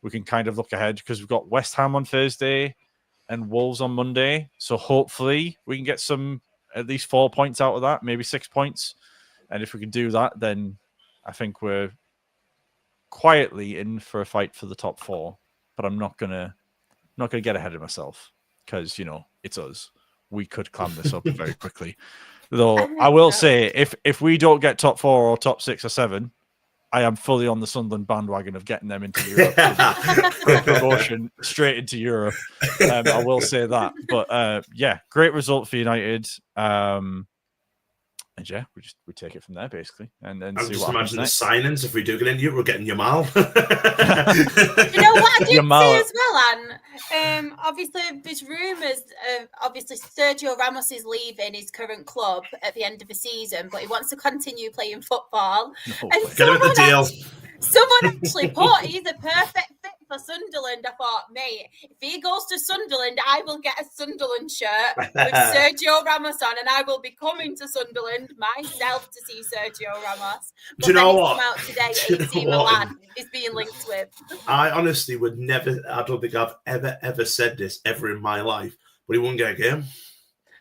we can kind of look ahead because we've got West Ham on Thursday and Wolves on Monday. So hopefully we can get at least 4 points out of that, maybe 6 points. And if we can do that, then I think we're quietly in for a fight for the top 4. But I'm not gonna get ahead of myself because it's us. We could climb this up very quickly. Though I will say, if we don't get top 4 or top 6 or 7, I am fully on the Sunderland bandwagon of getting them into Europe. Quick promotion straight into Europe. I will say that. But yeah, great result for United. And yeah, we take it from there basically, and then see what happens next. The signings. If we do get into Europe, we're getting Yamal. You know what I did say as well, Anne? Obviously, there's rumours of obviously Sergio Ramos is leaving his current club at the end of the season, but he wants to continue playing football. Get him at the deal. Someone actually put he's a perfect fit for Sunderland. I thought, mate, if he goes to Sunderland, I will get a Sunderland shirt with Sergio Ramos on, and I will be coming to Sunderland myself to see Sergio Ramos. But Do you know then what? He's come out today, Do you AC know what? Milan is being linked with. I honestly would never, I don't think I've ever said this ever in my life, but he won't get a game.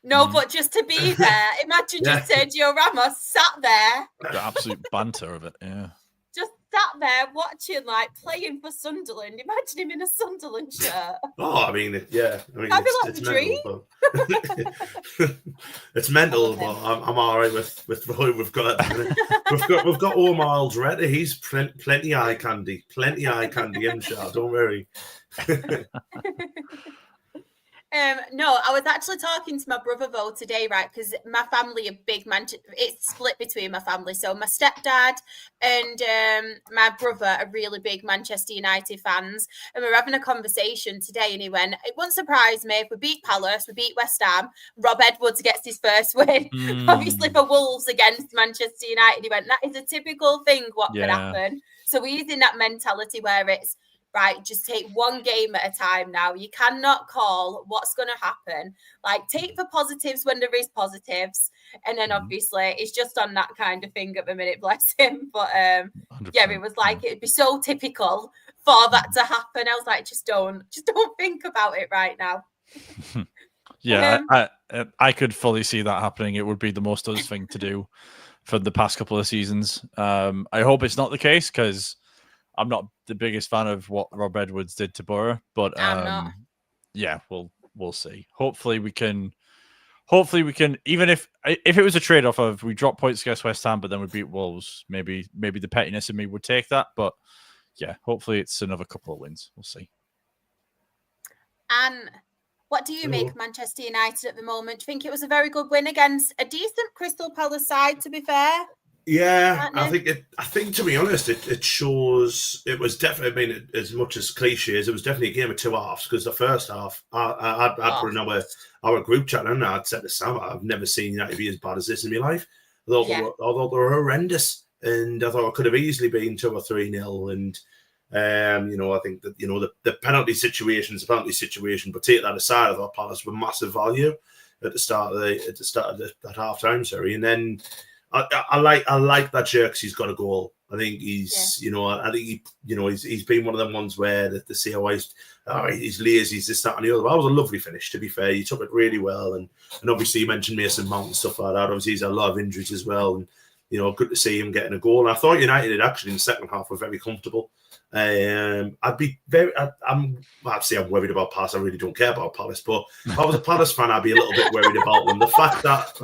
No, but just to be there, imagine just Sergio Ramos sat there. The absolute banter of it, yeah. Just sat there watching, like, playing for Sunderland. Imagine him in a Sunderland shirt. Oh, I mean, yeah. I mean, That'd be like it's the dream. mental, but it's mental, but I'm all right with what we've got. We've got Omar Alderete. He's plenty eye candy, him, Shah. Don't worry. No, I was actually talking to my brother though today, right? Because my family are big it's split between my family. So my stepdad and my brother are really big Manchester United fans, and we were having a conversation today. And he went, "It won't surprise me if we beat Palace, we beat West Ham. Rob Edwards gets his first win, obviously for Wolves against Manchester United." He went, "That is a typical thing. What could happen?" So he's in that mentality where it's, right, just take one game at a time now. You cannot call what's going to happen. Like, take the positives when there is positives. And then obviously it's just on that kind of thing at the minute, bless him. But yeah, it was like, it'd be so typical for that to happen. I was like, just don't think about it right now. Yeah, I could fully see that happening. It would be the most us thing to do for the past couple of seasons. I hope it's not the case, because I'm not the biggest fan of what Rob Edwards did to Borough, but yeah, we'll see. Hopefully we can, even if it was a trade-off of we drop points against West Ham, but then we beat Wolves, maybe the pettiness in me would take that. But yeah, hopefully it's another couple of wins. We'll see. And what do you make of Manchester United at the moment? Do you think it was a very good win against a decent Crystal Palace side, to be fair? Yeah, I think to be honest, it shows it was definitely. I mean, as much as cliche as it was definitely a game of two halves, because the first half, I put in our group chat and I'd said to Sam, I've never seen United be as bad as this in my life. I thought they were horrendous, and I thought it could have easily been 2 or 3-0. And I think that the penalty situation, but take that aside, I thought Palace were massive value at the start of that half time, sorry, and then. I like that Zirkzee's got a goal. I think he's, he's been one of them ones where they say, he's lazy, he's this, that, and the other. But that was a lovely finish, to be fair. He took it really well, and obviously you mentioned Mason Mount and stuff like that. Obviously he's had a lot of injuries as well, and good to see him getting a goal. And I thought United actually in the second half were very comfortable. I'm worried about Palace. I really don't care about Palace, but if I was a Palace fan, I'd be a little bit worried about them. The fact that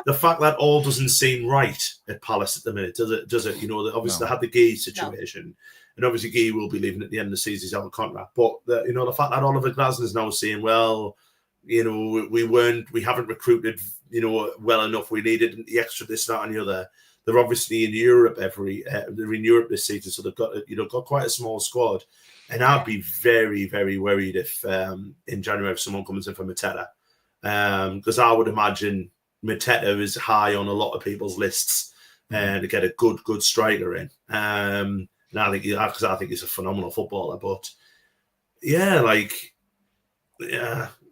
the fact that all doesn't seem right at Palace at the minute, does it? Obviously they had the Guy situation, and obviously Guy will be leaving at the end of the season. He's out of contract, but the fact that Oliver Glasner's now saying, well, we haven't recruited, well enough. We needed the extra this, that, and the other. They're obviously in Europe they're in Europe this season, so they've got quite a small squad, and I'd be very, very worried if in January if someone comes in for Mateta. Because I would imagine Mateta is high on a lot of people's lists to get a good striker in. And I think he's a phenomenal footballer. But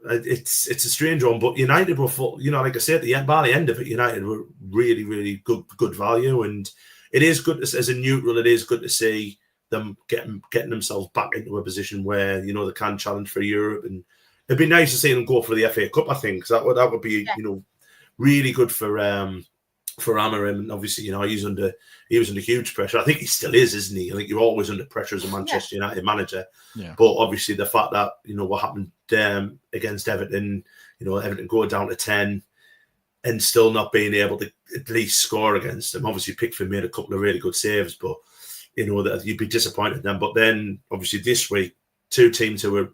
it's a strange one. But United were like I said, by the end of it, United were really, really good value, and it is good as a neutral. It is good to see them getting themselves back into a position where they can challenge for Europe. And it'd be nice to see them go for the FA Cup, I think, because that would be really good for Amorim. And obviously, he was under huge pressure. I think he still is, isn't he? I think you're always under pressure as a Manchester United manager. Yeah. But obviously, the fact that what happened against Everton, Everton going down to 10 and still not being able to at least score against them. Obviously, Pickford made a couple of really good saves, but that you'd be disappointed in them. But then, obviously, this week, two teams who were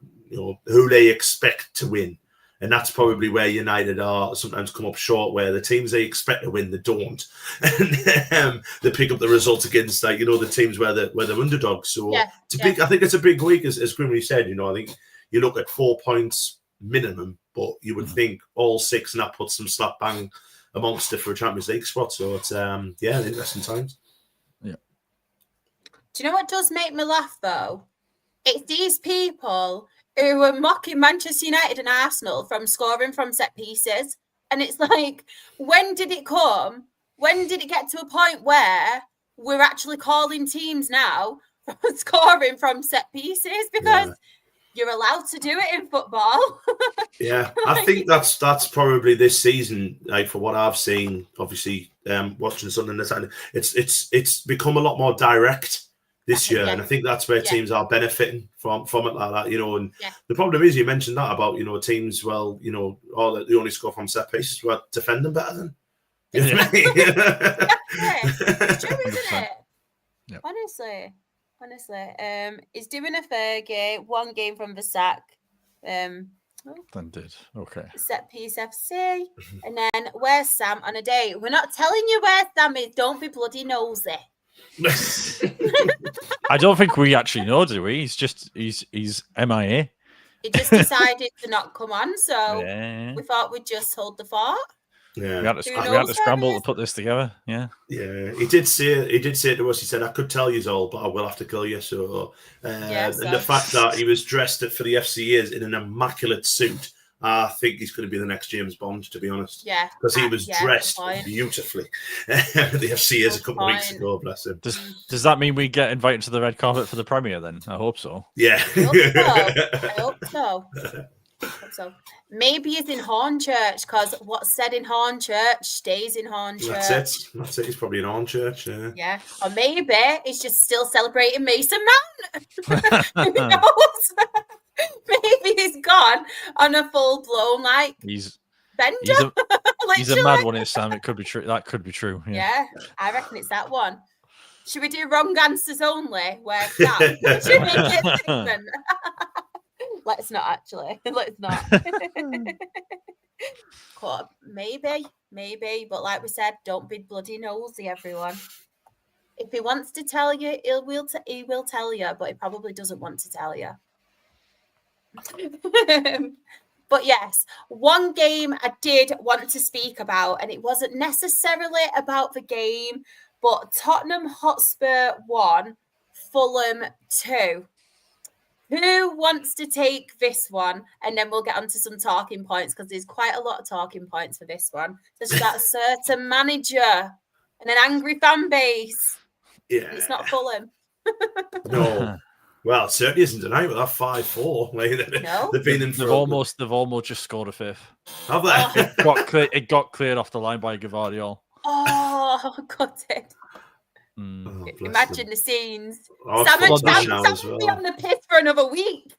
who they expect to win. And that's probably where United are sometimes come up short, where the teams they expect to win, they don't. And they pick up the results against, the teams where they're underdogs. So it's big. I think it's a big week, as Grimley said. I think you look at 4 points minimum, but you would think all 6, and that puts them slap bang amongst it for a Champions League spot. So it's, interesting times. Yeah. Do you know what does make me laugh, though? It's these people who were mocking Manchester United and Arsenal from scoring from set pieces. And it's like, when did it come? When did it get to a point where we're actually calling teams now from scoring from set pieces? Because you're allowed to do it in football. Yeah, I think that's probably this season, like for what I've seen, obviously watching Sunderland, it's become a lot more direct this year, and I think that's where teams are benefiting from it like that, you know. And the problem is, you mentioned that about, you know, teams, well, you know, they only score from set pieces, we're defending better than. You know what I mean? It's true, isn't it? Yep. Honestly. He's doing a Fergie, one game from the sack. Then did. Okay. Set piece FC. And then where's Sam on a date? We're not telling you where Sam is. Don't be bloody nosy. I don't think we actually know, do we? He's MIA. He just decided to not come on, so we thought we'd just hold the fort. Yeah, we had to scramble to put this together. Yeah, he did say to us. He said, "I could tell you all, but I will have to kill you." So, and the fact that he was dressed for the FCAs in an immaculate suit, I think he's going to be the next James Bond, to be honest. Yeah, because he was dressed beautifully at the FCAs a couple of weeks ago. Bless him. Does that mean we get invited to the red carpet for the premiere? Then I hope so. Yeah, I hope so. Maybe he's in Hornchurch, because what's said in Hornchurch stays in Hornchurch. That's it. He's probably in Hornchurch. Yeah. Or maybe he's just still celebrating Mason Mount. Who knows? Maybe he's gone on a full blown bender. He's a mad one, Sam. It could be true. That could be true. Yeah, I reckon it's that one. Should we do wrong answers only? Where Sam? Should we make it segment? Let's not actually. Let's not. Maybe. But like we said, don't be bloody nosy, everyone. If he wants to tell you, he will tell you, but he probably doesn't want to tell you. But yes, one game I did want to speak about, and it wasn't necessarily about the game, but Tottenham Hotspur 1, Fulham 2. Who wants to take this one? And then we'll get onto some talking points, because there's quite a lot of talking points for this one. There's that certain manager and an angry fan base. Yeah. It's not Fulham. No. Well, it certainly isn't tonight with that 5-4. No. They've almost just scored a fifth. Have they? It got cleared off the line by Gvardiol. Oh, got it. Imagine the scenes. Sam would be on the piss for another week.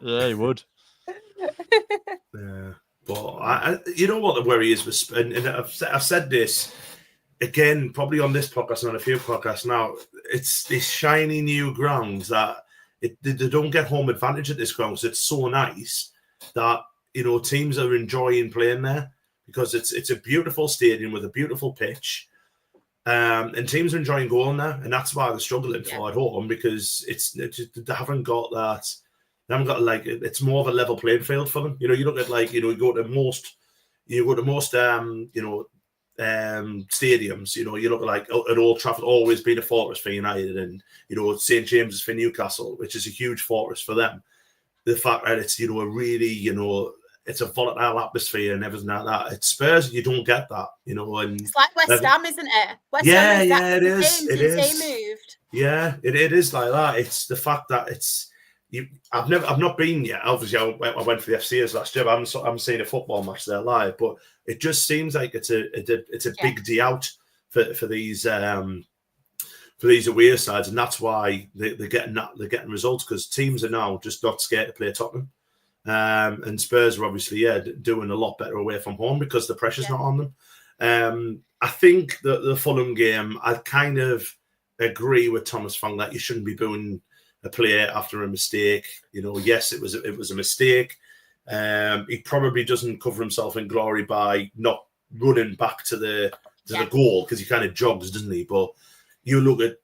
Yeah, he would. Yeah, but you know what the worry is, and I've said this again, probably on this podcast and on a few podcasts now. It's this shiny new grounds that they don't get home advantage at this ground. So it's so nice that, you know, teams are enjoying playing there, because it's a beautiful stadium with a beautiful pitch. And teams are enjoying going there, and that's why they're struggling for at home, because they haven't got that. They haven't got it's more of a level playing field for them. You know, you look at you go to most stadiums. You know, you look at at Old Trafford, always been a fortress for United, and you know St James's for Newcastle, which is a huge fortress for them. The fact that it's a really it's a volatile atmosphere and everything like that. At Spurs, you don't get that, and it's like West Ham, isn't it? It is. They moved. Yeah, it is like that. It's the fact that I've not been yet. Obviously, I went for the FCAs last year. I haven't seen a football match there live, but it just seems like it's a big day out for these away sides, and that's why they're getting results, because teams are now just not scared to play Tottenham. And Spurs are obviously doing a lot better away from home because the pressure's not on them. I think that the Fulham game, I kind of agree with Thomas Funk that you shouldn't be booing a player after a mistake. Yes, it was a mistake. He probably doesn't cover himself in glory by not running back to the goal, because he kind of jogs, doesn't he? But you look at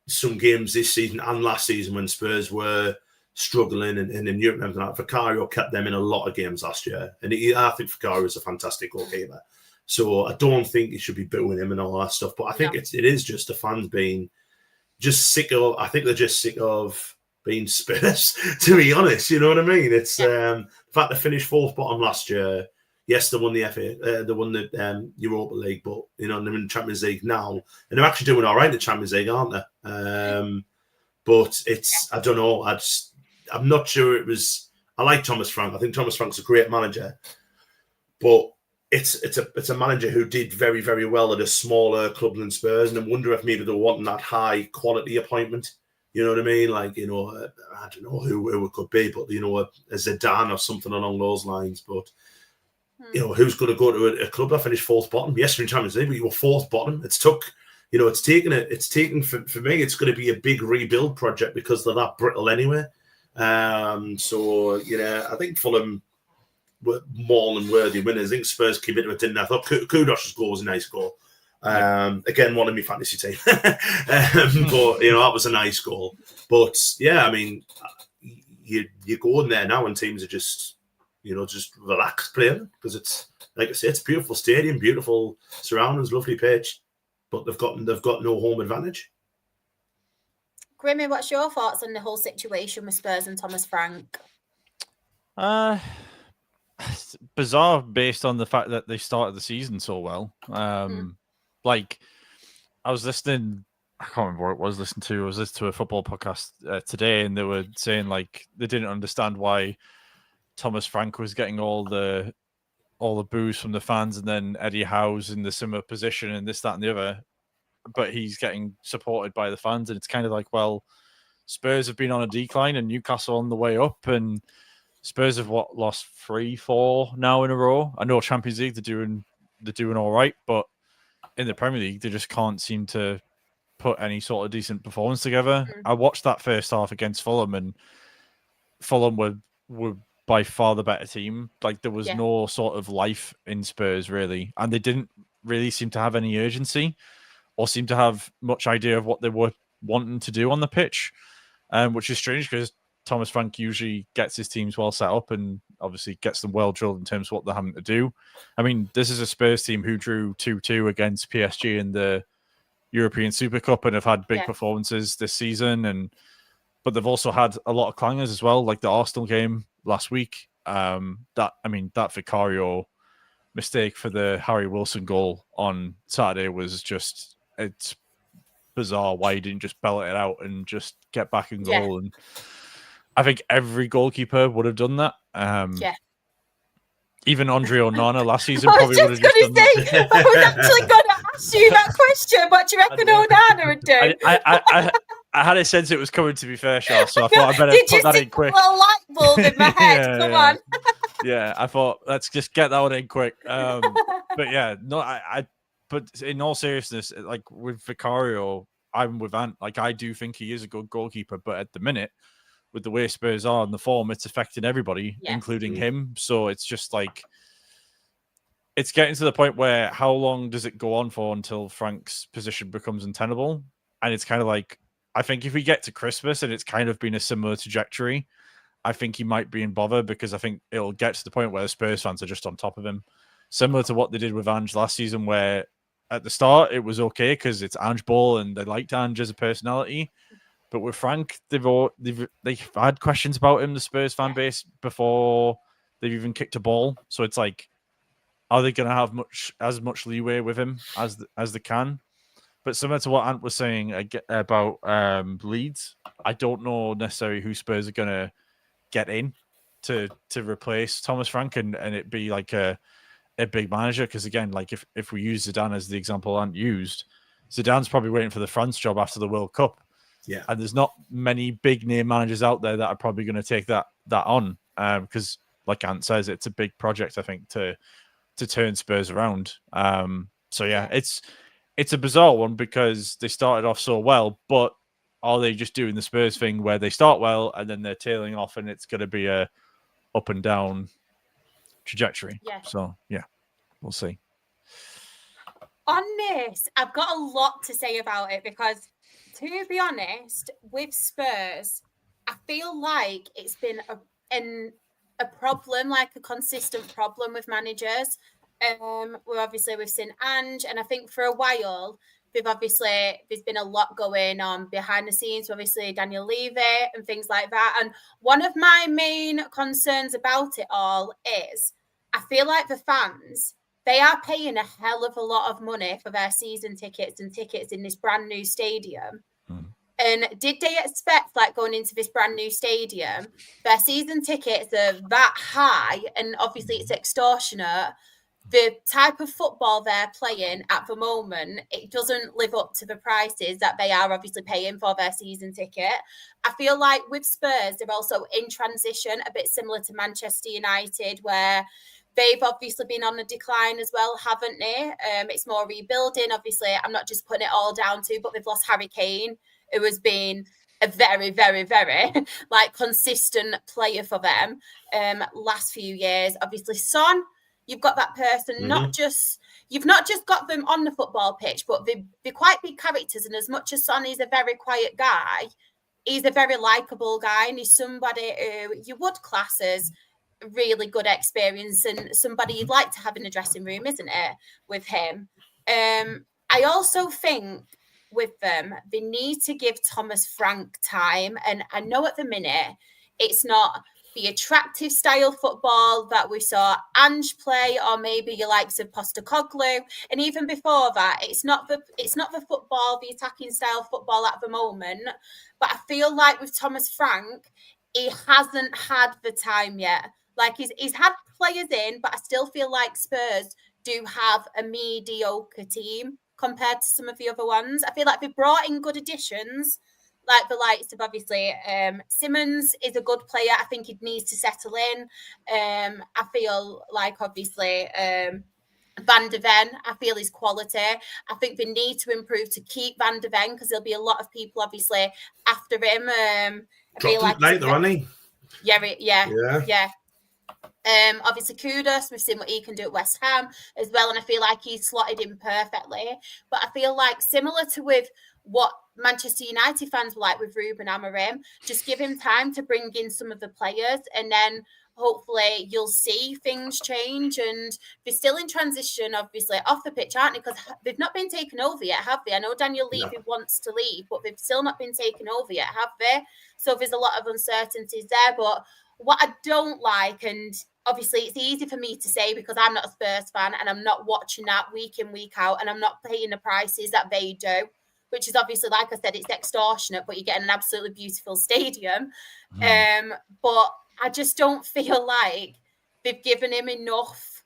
some games this season and last season when Spurs were struggling and in Europe and everything like that. Vicario kept them in a lot of games last year, and I think Vicario is a fantastic goalkeeper. So I don't think you should be booing him and all that stuff. But I think it is just the fans being just sick of. I think they're just sick of being Spurs. To be honest, you know what I mean. It's the fact they finished fourth bottom last year. Yes, they won the FA, they won the Europa League, but they're in the Champions League now, and they're actually doing all right in the Champions League, aren't they? But I don't know. I'm not sure it was. I like Thomas Frank. I think Thomas Frank's a great manager, but it's a manager who did very, very well at a smaller club than Spurs, and I wonder if maybe they're wanting that high quality appointment. You know what I mean? Like, I don't know who it could be, but a Zidane or something along those lines. But who's going to go to a club that finished fourth bottom? Yes, you're in Champions League, but you were fourth bottom. It's taken for me. It's going to be a big rebuild project because they're that brittle anyway. I think Fulham were more than worthy winners. I think Spurs came into it, didn't they? I thought Kudos's goal was a nice goal. Again, one of my fantasy team. But that was a nice goal. But yeah, I mean, you go in there now and teams are just relaxed playing because it's, like I say, it's a beautiful stadium, beautiful surroundings, lovely pitch, but they've got no home advantage. Grimmy, what's your thoughts on the whole situation with Spurs and Thomas Frank? It's bizarre based on the fact that they started the season so well. Like, I was listening, I can't remember what it was listening to. I was listening to a football podcast today, and they were saying like they didn't understand why Thomas Frank was getting all the boos from the fans, and then Eddie Howe's in the similar position, and this, that, and the other. But he's getting supported by the fans, and it's kind of like, well, Spurs have been on a decline, and Newcastle on the way up, and Spurs have lost 3-4 now in a row. I know Champions League they're doing all right, but in the Premier League they just can't seem to put any sort of decent performance together. I watched that first half against Fulham, and Fulham were by far the better team. Like, there was no sort of life in Spurs really, and they didn't really seem to have any urgency or seem to have much idea of what they were wanting to do on the pitch, which is strange because Thomas Frank usually gets his teams well set up and obviously gets them well drilled in terms of what they're having to do. I mean, this is a Spurs team who drew 2-2 against PSG in the European Super Cup and have had big performances this season, but they've also had a lot of clangers as well, like the Arsenal game last week. That Vicario mistake for the Harry Wilson goal on Saturday was just, it's bizarre why he didn't just belt it out and just get back in goal. And I think every goalkeeper would have done that. Even Andre Onana last season probably would have just done that. I was actually going to ask you that question. What do you reckon Onana would do? I had a sense it was coming, to be fair, Shah, so I thought I'd better put that in quick. Did you see a light bulb in my head? Come on. Yeah, I thought, let's just get that one in quick. But yeah, no, but in all seriousness, like with Vicario, I'm with Ant. Like, I do think he is a good goalkeeper, but at the minute, with the way Spurs are and the form, it's affecting everybody, including him. So it's just like, it's getting to the point where how long does it go on for until Frank's position becomes untenable? And it's kind of like, I think if we get to Christmas and it's kind of been a similar trajectory, I think he might be in bother, because I think it'll get to the point where the Spurs fans are just on top of him. Similar to what they did with Ange last season, where at the start it was okay because it's Ange Ball and they liked Ange as a personality. But with Frank, they've had questions about him, the Spurs fan base, before they've even kicked a ball. So it's like, are they going to have as much leeway with him as they can? But similar to what Ant was saying about Leeds, I don't know necessarily who Spurs are going to get in to replace Thomas Frank and it be like a big manager. Because again, like if we use Zidane as the example Ant used, Zidane's probably waiting for the France job after the World Cup. Yeah, and there's not many big name managers out there that are probably going to take that on, because, like Ant says, it's a big project, I think, to turn Spurs around. So yeah, it's a bizarre one because they started off so well, but are they just doing the Spurs thing where they start well and then they're tailing off, and it's going to be a up and down trajectory? So yeah, we'll see. On this, I've got a lot to say about it because, to be honest, with Spurs, I feel like it's been a problem, like a consistent problem with managers. We've seen Ange, and I think for a while there's been a lot going on behind the scenes. Obviously, Daniel Levy and things like that. And one of my main concerns about it all is I feel like the fans, they are paying a hell of a lot of money for their season tickets and tickets in this brand new stadium. And did they expect, like, going into this brand new stadium, their season tickets are that high, and obviously it's extortionate? The type of football they're playing at the moment, it doesn't live up to the prices that they are obviously paying for their season ticket. I feel like with Spurs, they're also in transition, a bit similar to Manchester United, where they've obviously been on a decline as well, haven't they? It's more rebuilding. Obviously, I'm not just putting it all down to, but they've lost Harry Kane, who has been a very, very, very like consistent player for them last few years. Obviously, Son, you've got that person, you've not just got them on the football pitch, but they're quite big characters. And as much as Son is a very quiet guy, he's a very likable guy, and he's somebody who you would class as really good experience and somebody you'd like to have in the dressing room, isn't it, with him? I also think with them, they need to give Thomas Frank time. And I know at the minute, it's not the attractive style football that we saw Ange play, or maybe your likes of Postecoglou. And even before that, it's not the football, the attacking style football at the moment. But I feel like with Thomas Frank, he hasn't had the time yet. Like he's had players in, but I still feel like Spurs do have a mediocre team compared to some of the other ones. I feel like they've brought in good additions, like the likes of obviously Simmons is a good player. I think he needs to settle in. I feel like obviously Van de Ven, I feel his quality. I think they need to improve to keep Van de Ven, because there'll be a lot of people obviously after him. I feel like later, hasn't he? Yeah. Obviously Kudos, we've seen what he can do at West Ham as well, and I feel like he's slotted in perfectly. But I feel like similar to with what Manchester United fans were like with Ruben Amorim, just give him time to bring in some of the players, and then hopefully you'll see things change. And they're still in transition, obviously, off the pitch, aren't they? Because they've not been taken over yet, have they? I know Daniel Levy wants to leave, but they've still not been taken over yet, have they? So there's a lot of uncertainties there. But what I don't like, and obviously it's easy for me to say because I'm not a Spurs fan and I'm not watching that week in, week out, and I'm not paying the prices that they do, which is obviously, like I said, it's extortionate, but you're getting an absolutely beautiful stadium. But I just don't feel like they've given him enough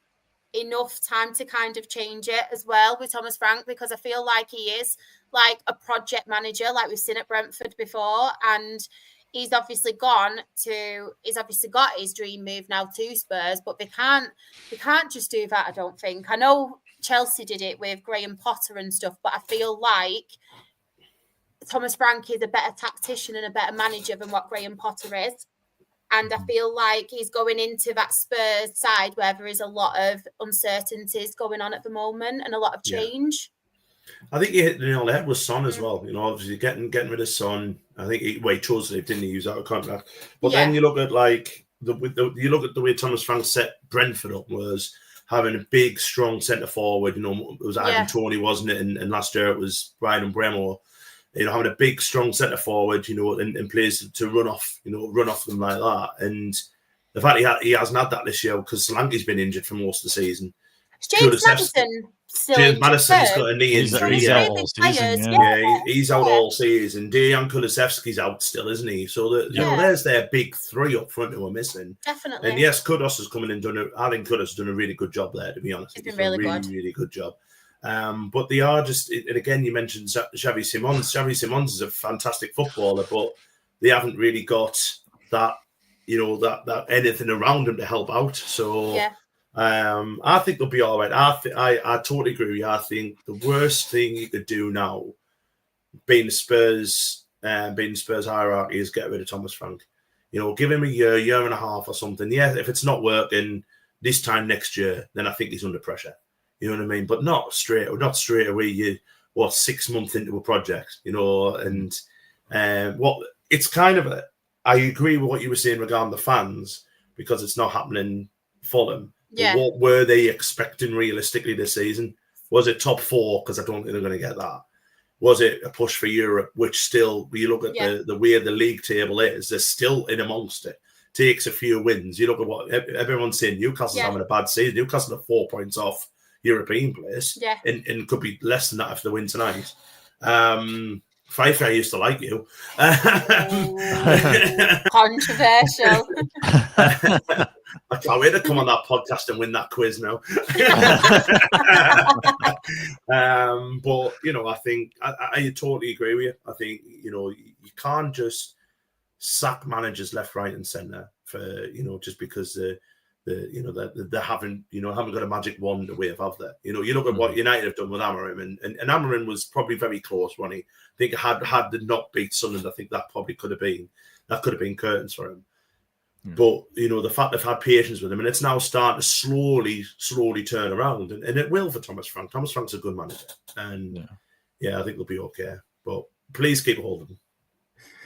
time to kind of change it as well with Thomas Frank, because I feel like he is like a project manager, like we've seen at Brentford before, and he's obviously got his dream move now to Spurs, but they can't just do that, I don't think. I know Chelsea did it with Graham Potter and stuff, but I feel like Thomas Frank is a better tactician and a better manager than what Graham Potter is. And I feel like he's going into that Spurs side where there is a lot of uncertainties going on at the moment and a lot of change. I think you hit the nail on the head with Son as well. You know, obviously getting rid of Son. I think he chose it, didn't he? Use out of contract. But then you look at like you look at the way Thomas Frank set Brentford up, was having a big, strong centre forward. You know, it was Ivan Toney, wasn't it? And last year it was Brian Bremo. You know, having a big, strong centre forward, you know, and players to run off them like that. And the fact he hasn't had that this year because Solanke's been injured for most of the season. James Madison's got a knee injury. He's out all season. He's out all season. Dejan Kulusevski's out still, isn't he? So there's their big three up front who are missing. Definitely. And yes, Kudos has come in and I think Kudos has done a really good job there, to be honest. He's been really good job. But they are just, and again, you mentioned Xavi Simons. Xavi Simons is a fantastic footballer, but they haven't really got that, you know, that anything around them to help out. So I think they'll be all right. I totally agree with you. I think the worst thing you could do now, being Spurs hierarchy, is get rid of Thomas Frank. You know, give him a year and a half or something. Yeah, if it's not working this time next year, then I think he's under pressure. You know what I mean? But not straight away. 6 months into a project, you know, and it's kind of I agree with what you were saying regarding the fans, because it's not happening for them. Yeah. What were they expecting realistically this season? Was it top 4? Because I don't think they're going to get that. Was it a push for Europe, which still, you look at the way the league table is, they're still in amongst it. Takes a few wins. You look at what everyone's saying, Newcastle's having a bad season. Newcastle are 4 points off European place, and could be less than that if they win tonight. Fife, I used to like you. Controversial. I can't wait to come on that podcast and win that quiz now. But, you know, I think I totally agree with you. I think, you know, you can't just sack managers left, right, and centre for, you know, just because they haven't got a magic wand to wave, have they? You know, you look at what United have done with Amorim, and Amorim was probably very close when I think had they not beat Sunderland, I think that probably could have been curtains for him. But, you know, the fact they've had patience with him, and it's now starting to slowly turn around, and it will for Thomas Frank. Thomas Frank's a good manager, and I think they'll be okay. But please keep hold of him.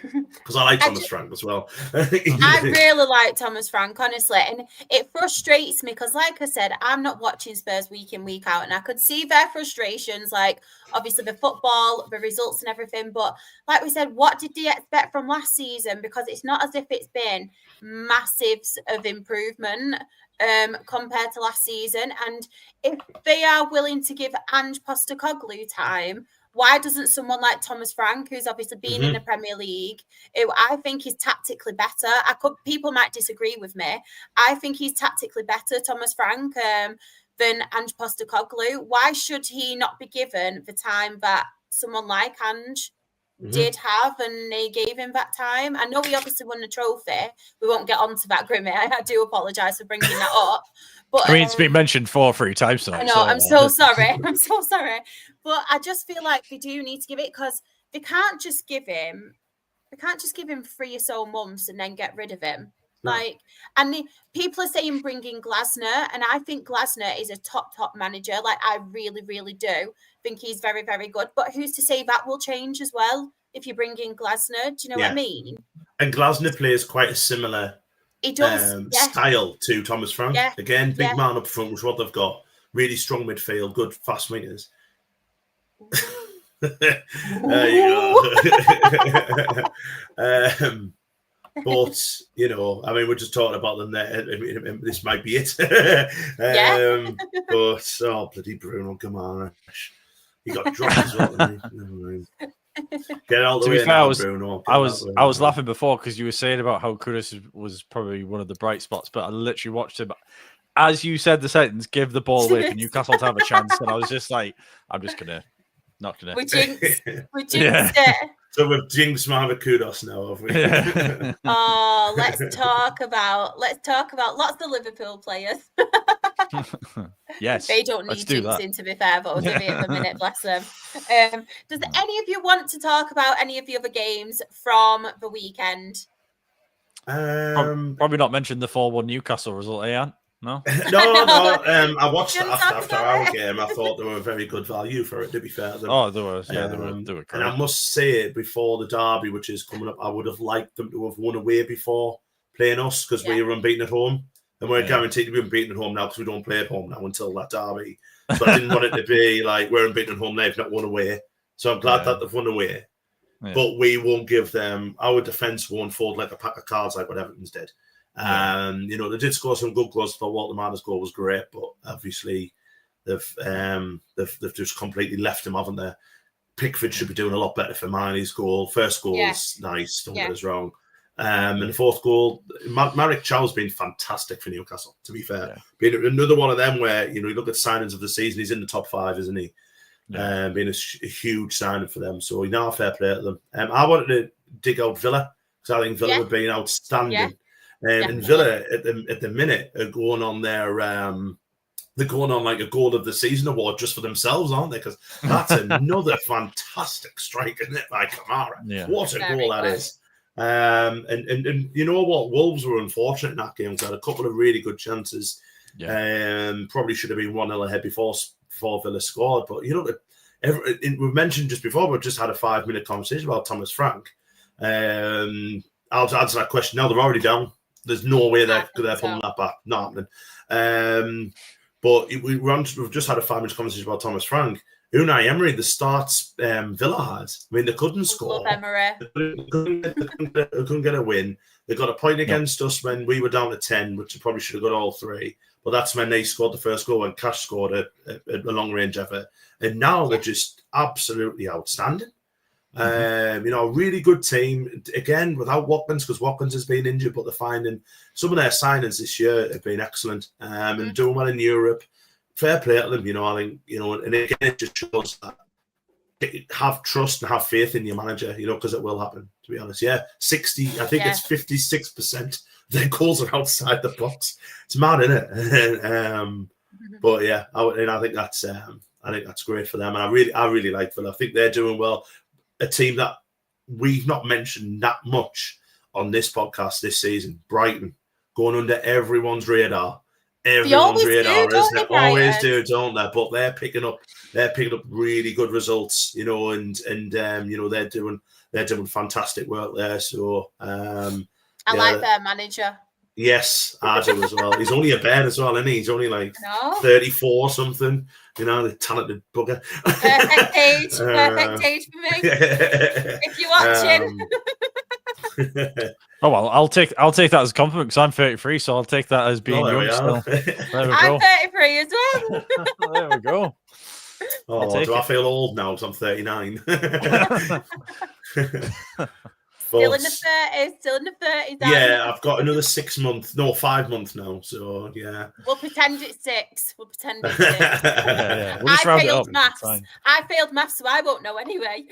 Because I like Thomas Frank as well. I really like Thomas Frank, honestly. And it frustrates me because, like I said, I'm not watching Spurs week in, week out. And I could see their frustrations, like obviously the football, the results and everything. But like we said, what did they expect from last season? Because it's not as if it's been massives of improvement compared to last season. And if they are willing to give Ange Postecoglou time, why doesn't someone like Thomas Frank, who's obviously been in the Premier League, who I think is tactically better? People might disagree with me. I think he's tactically better, Thomas Frank, than Ange Postecoglou. Why should he not be given the time that someone like Ange did have, and they gave him that time? I know he obviously won the trophy. We won't get on to that, Grimmy. I do apologise for bringing that up. But I mean, it's been mentioned 4 or 3 times tonight. I know. I'm so sorry. I'm so sorry. But I just feel like they do need to give it, because they can't just give him 3 or so months and then get rid of him. No. People are saying bring in Glasner, and I think Glasner is a top manager. Like, I really, really do think he's very, very good. But who's to say that will change as well if you bring in Glasner? Do you know what I mean? And Glasner plays quite a similar style to Thomas Frank. Yeah. Again, big man up front, which is what they've got. Really strong midfield, good fast wingers. There you go. But, you know, I mean, we're just talking about them there. I mean, this might be it. But, bloody Bruno, come on. He got dropped as well. Get out the way now, Bruno. I was laughing before because you were saying about how Kudus was probably one of the bright spots, but I literally watched him. As you said the sentence, give the ball away for Newcastle to have a chance, and I was just like, I'm just not gonna. We jinxed it. So we've jinxed Marva Kudos now, have we? Yeah. Oh, let's talk about lots of Liverpool players. Yes, they don't need jinxing, to be fair, but we'll give it a minute, bless them. Does any of you want to talk about any of the other games from the weekend? Probably not mention the 4-1 Newcastle result, Ant? No? No. I watched it after our game. I thought they were a very good value for it, to be fair. They were. Yeah, they were great. And I must say, before the derby, which is coming up, I would have liked them to have won away before playing us, because we were unbeaten at home. And we're guaranteed to be unbeaten at home now, because we don't play at home now until that derby. So I didn't want it to be like, we're unbeaten at home, they've not won away. So I'm glad that they've won away. Yeah. But we won't give them, our defence won't fold like a pack of cards like what Everton's did. You know, they did score some good goals. I thought Walter Marner's goal was great, but obviously they've just completely left him, haven't they? Pickford should be doing a lot better for Marnie's goal. First goal is nice, don't get us wrong. And the fourth goal, Marek Chow's been fantastic for Newcastle, to be fair. Being another one of them where, you know, you look at signings of the season, he's in the top 5, isn't he? Being a huge signing for them. So, you know, fair play to them. I wanted to dig out Villa, because I think Villa have been outstanding. And Villa at the minute are going on their they're going on like a goal of the season award just for themselves, aren't they? Because that's another fantastic strike, isn't it, by Kamara? Yeah. What a goal that is. And you know what? Wolves were unfortunate in that game. They had a couple of really good chances. Probably should have been 1-0 ahead before Villa scored. But you know, we've mentioned just before, we've just had a 5-minute conversation about Thomas Frank. I'll answer that question now. They're already down. There's no way they're think pulling so. that back. Not happening. But we've just had a 5 minute conversation about Thomas Frank. Unai Emery, the starts Villa had. I mean, they couldn't score. Love Emery. They couldn't get a win. They got a point against us when we were down to 10, which they probably should have got all 3. But that's when they scored the first goal and Cash scored a long range effort. And now they're just absolutely outstanding. You know, a really good team. Again, without Watkins, because Watkins has been injured, but they're finding some of their signings this year have been excellent and doing well in Europe. Fair play to them, you know. I think, you know, and again, it just shows that have trust and have faith in your manager, you know, because it will happen, to be honest. Yeah, 60, I think it's 56% their goals are outside the box. It's mad, isn't it? But yeah, I think that's great for them, and I really like Villa. I think they're doing well. A team that we've not mentioned that much on this podcast this season, Brighton, going under everyone's radar. Everyone's radar, isn't it? Always do, don't they? But they're picking up really good results, you know, and you know, they're doing fantastic work there. So I like their manager. Yes, I do as well. He's only a bear as well, isn't he? He's only like 34 or something. You know, the talented bugger. Perfect age for me. If you're watching. Oh well, I'll take that as a compliment because I'm 33, so I'll take that as being young still. There we go. I'm 33 as well. There we go. Oh, do I feel old now? Because I'm 39. Still in the 30s. Yeah, I've got another 5 months now. So yeah, we'll pretend it's 6. We'll I failed maths. I failed maths, so I won't know anyway.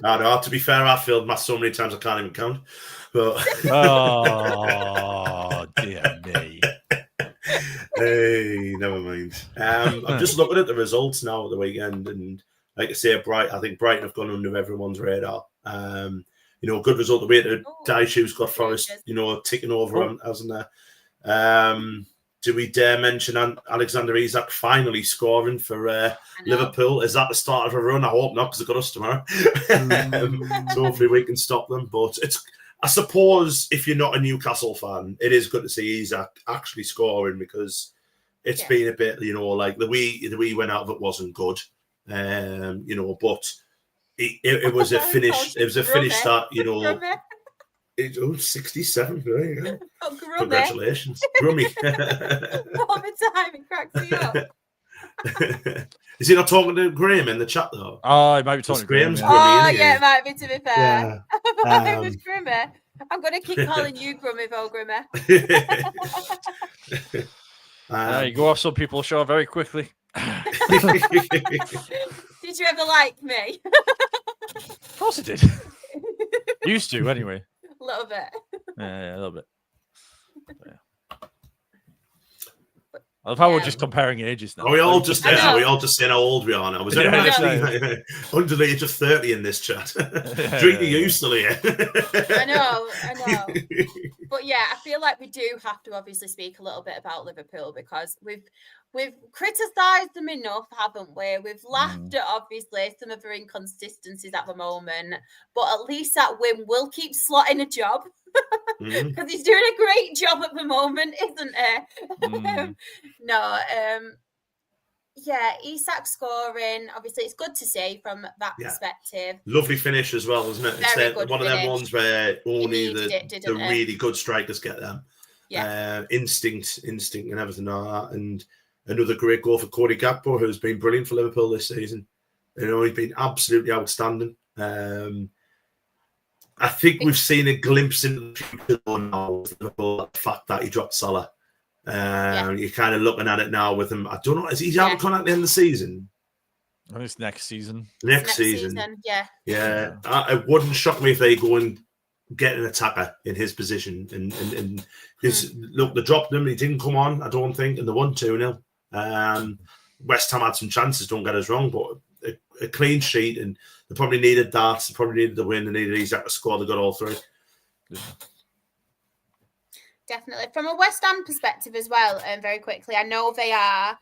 I know. To be fair, I failed maths so many times I can't even count. But oh dear me. Hey, never mind. I'm just looking at the results now at the weekend, and like I say, I think Brighton have gone under everyone's radar. You know, good result. The way that Dychew's got Forest, you know, ticking over, hasn't there? Do we dare mention Alexander Isak finally scoring for Liverpool? Is that the start of a run? I hope not, because they've got us tomorrow. So hopefully we can stop them. But I suppose if you're not a Newcastle fan, it is good to see Isak actually scoring, because it's been a bit, you know, like the way went out of it wasn't good. You know, but it was a finish. It was a finish that, you know. 67. There you go. Oh, congratulations, Grummy. All the time, it cracks me up. Is he not talking to Graham in the chat though? Oh, he might be talking to Graham. Yeah, it might be, to be fair. Yeah. It was Grimmy. I'm going to keep calling you Grummy, though, Grimmy. You go off some people's show very quickly. Did you ever like me? Of course I did. Used to, anyway. A little bit. Yeah, a little bit. Yeah. I love how we're just comparing ages now. Are we all just saying how old we are now? Was anyone actually under the age of 30 in this chat? Drink the youth still here. I know. But yeah, I feel like we do have to obviously speak a little bit about Liverpool, because we've criticised them enough, haven't we? We've laughed at obviously some of their inconsistencies at the moment, but at least that win will keep slotting a job. Because he's doing a great job at the moment, isn't he? Yeah, Isak scoring. Obviously, it's good to see from that perspective. Lovely finish as well, isn't it? Very It's one of them ones where only the really good strikers get them. Yeah. Instinct and everything like that. And another great goal for Cody Gakpo, who's been brilliant for Liverpool this season. You know, he's been absolutely outstanding. I think we've seen a glimpse into the future now with Liverpool, the fact that he dropped Salah. You're kind of looking at it now with him. I don't know, is he out of contract at the end of the season? I think it's next season. Next season. Yeah. It wouldn't shock me if they go and get an attacker in his position. And because look, they dropped him, he didn't come on, I don't think, and they won 2-0. West Ham had some chances, don't get us wrong, but a clean sheet, and they probably needed that. They probably needed the win. They needed Isak to score. They got all 3. Yeah. Definitely. From a West Ham perspective as well, very quickly, I know they are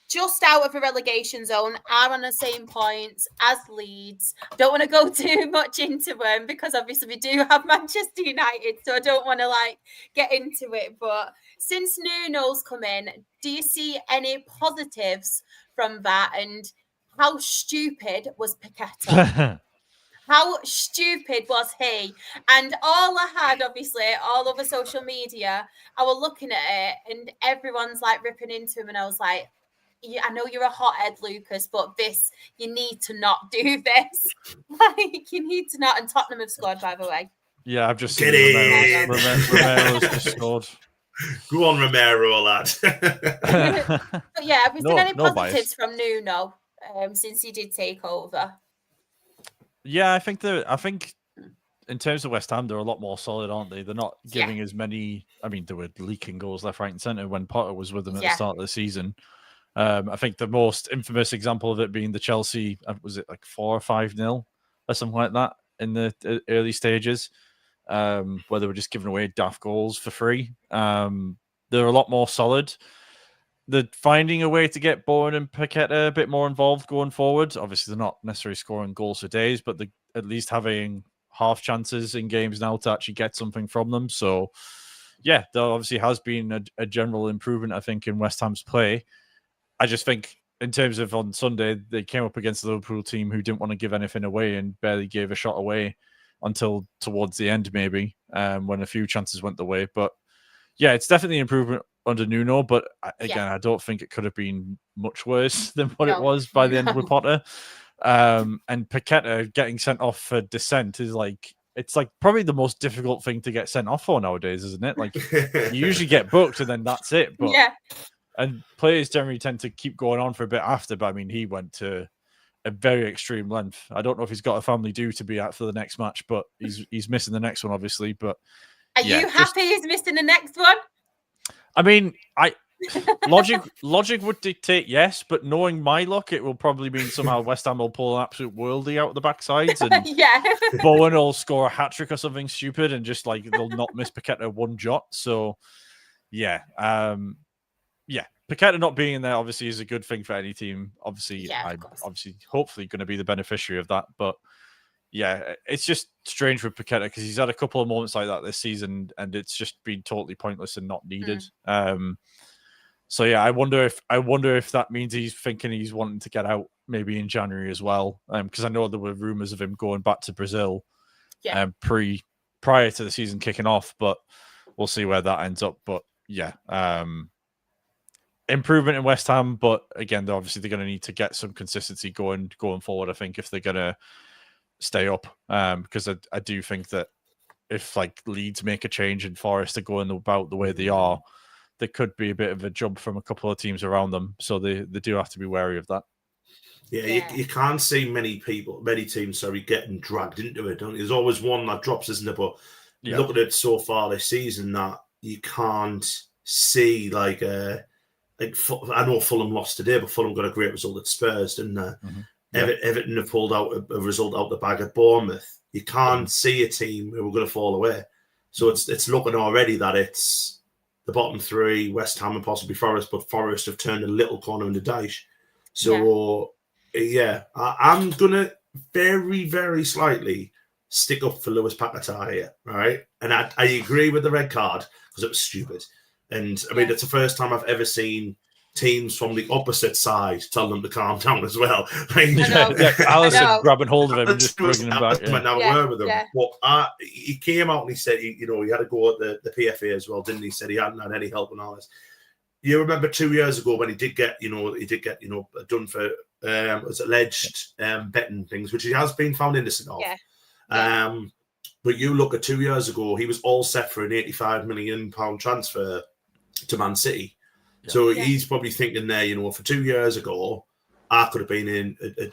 just out of a relegation zone, are on the same points as Leeds. Don't want to go too much into them because obviously we do have Manchester United, so I don't want to get into it. But since Nuno's come in, do you see any positives from that? And how stupid was Paqueta? How stupid was he? And all I had, obviously, all over social media, I was looking at it and everyone's ripping into him. And I was like, yeah, I know you're a hothead, Lucas, but you need to not do this. You need to not. And Tottenham have scored, by the way. Yeah, I've just Get seen Romero's just scored. Go on, Romero, lad. But yeah, have we seen any positives from Nuno since he did take over? Yeah, I think in terms of West Ham, they're a lot more solid, aren't they? They're not giving as many. I mean, they were leaking goals left, right, and centre when Potter was with them at the start of the season. I think the most infamous example of it being the Chelsea, was it 4 or 5-0 or something like that in the early stages, where they were just giving away daft goals for free. They're a lot more solid. They're finding a way to get Bowen and Paqueta a bit more involved going forward. Obviously, they're not necessarily scoring goals for days, but they're at least having half chances in games now to actually get something from them. So, yeah, there obviously has been a general improvement, I think, in West Ham's play. I just think in terms of on Sunday, they came up against the Liverpool team who didn't want to give anything away and barely gave a shot away until towards the end, maybe, when a few chances went the way. But yeah, it's definitely an improvement under Nuno, but again, I don't think it could have been much worse than what it was by the end with Potter. And Paqueta getting sent off for dissent is it's probably the most difficult thing to get sent off for nowadays, isn't it? You usually get booked and then that's it. But and players generally tend to keep going on for a bit after. But I mean, he went to a very extreme length. I don't know if he's got a family due to be at for the next match, but he's missing the next one, obviously. But are you happy he's missing the next one? I mean, logic would dictate yes, but knowing my luck, it will probably mean somehow West Ham will pull an absolute worldie out of the backsides, and Bowen will score a hat trick or something stupid, and just they'll not miss Paqueta one jot. So, yeah, Paqueta not being in there obviously is a good thing for any team. Obviously, I'm hopefully going to be the beneficiary of that, but. Yeah, it's just strange with Paqueta because he's had a couple of moments like that this season, and it's just been totally pointless and not needed. So yeah, I wonder if that means he's thinking he's wanting to get out maybe in January as well, because I know there were rumors of him going back to Brazil, prior to the season kicking off, but we'll see where that ends up. But yeah, improvement in West Ham, but again, they're going to need to get some consistency going forward. I think if they're going to stay up, because I do think that if Leeds make a change and Forest are going about the way they are, there could be a bit of a jump from a couple of teams around them, so they do have to be wary of that. You can't see many teams getting dragged into it. There's always one that drops, isn't it? But look at it so far this season that you can't see I know Fulham lost today, but Fulham got a great result at Spurs, didn't they? Everton have pulled out a result out the bag at Bournemouth. You can't see a team who are going to fall away. So it's looking already that it's the bottom three, West Ham and possibly Forest, but Forest have turned a little corner in the Dyche. So, I'm going to very, very slightly stick up for Lewis Paquetá here, right? And I agree with the red card because it was stupid. And, I mean, it's the first time I've ever seen teams from the opposite side tell them to calm down as well. Alison grabbing hold of him and just bringing him back. But he came out and he said, he had to go at the PFA as well, didn't he? He said he hadn't had any help and all this. You remember 2 years ago when he did get done for alleged betting things, which he has been found innocent of. But you look at 2 years ago, he was all set for an £85 million transfer to Man City. So he's probably thinking there, for 2 years ago, I could have been in a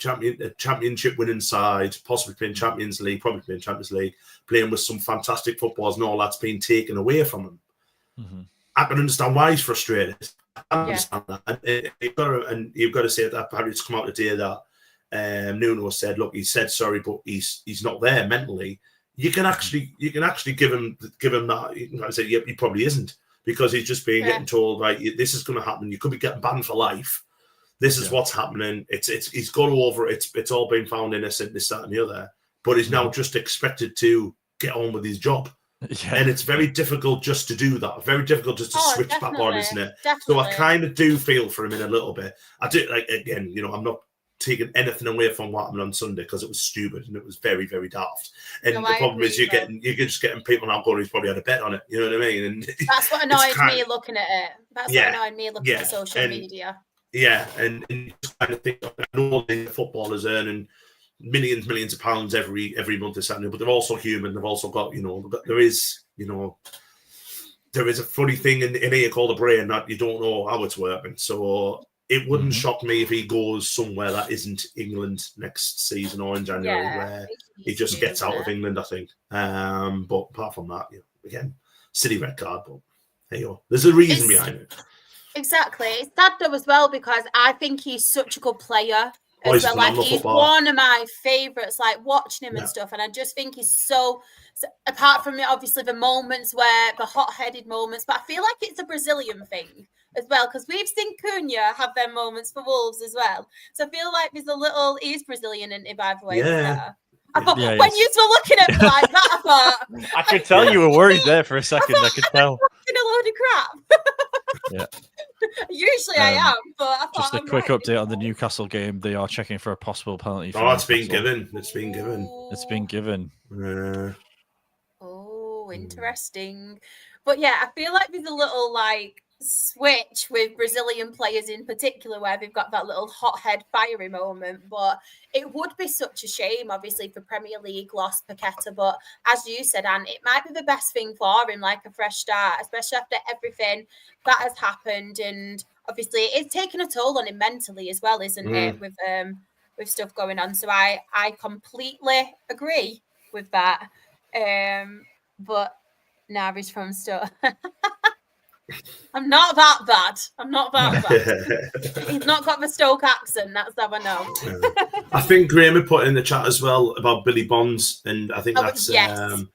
championship winning side, possibly playing Champions League, probably playing Champions League, playing with some fantastic footballers, and all that's been taken away from him. Mm-hmm. I can understand why he's frustrated. I understand that. And you've got to say that apparently it's come out today that Nuno said, look, he said sorry, but he's not there mentally. You can actually give him that. I said, he probably isn't. Because he's just been getting told, right, this is going to happen. You could be getting banned for life. This is what's happening. He's got over it. It's all been found innocent, this, that, and the other. But he's now just expected to get on with his job. Yeah. And it's very difficult just to do that. Very difficult just to switch back on, isn't it? Definitely. So I kind of do feel for him in a little bit. I do, like, again, you know, I'm not taking anything away from what happened on Sunday because it was stupid and it was very, very daft. And the problem is you're just getting people now going who's probably had a bet on it. You know what I mean? And that's what annoyed me looking at it. That's what annoyed me looking at social media. Yeah, and you just kind of think, I know the footballers earning millions of pounds every month this Saturday, but they're also human. They've also got, there is a funny thing in here called a brain that you don't know how it's working. So it wouldn't shock me if he goes somewhere that isn't England next season or in January, where he just gets out of England, I think. But apart from that, again, silly red card, but there you go. There's a reason behind it. Exactly. It's sad though as well because I think he's such a good player. He's one of my favourites, like watching him and stuff. And I just think he's so apart from obviously the moments where the hot-headed moments, but I feel like it's a Brazilian thing as well, because we've seen Cunha have their moments for Wolves as well. So I feel like there's he's Brazilian, isn't he, by the way? Yeah. I thought, when you were looking at me like that, I thought... I could tell you were worried there for a second. I could tell. A load of crap. Yeah. Usually I am, but I thought just a quick update on the Newcastle game. They are checking for a possible penalty. It's been given. It's been given. Interesting. But yeah, I feel like there's a little switch with Brazilian players in particular where they've got that little hothead fiery moment. But it would be such a shame, obviously, for Premier League lost Paqueta. But as you said, Anne, it might be the best thing for him, like a fresh start, especially after everything that has happened. And obviously, it's taken a toll on him mentally as well, isn't it? With stuff going on. So I completely agree with that. But now he's from Stoke. I'm not that bad. He's not got the Stoke accent. That's how I know. I think Graham had put in the chat as well about Billy Bonds, and I think that's because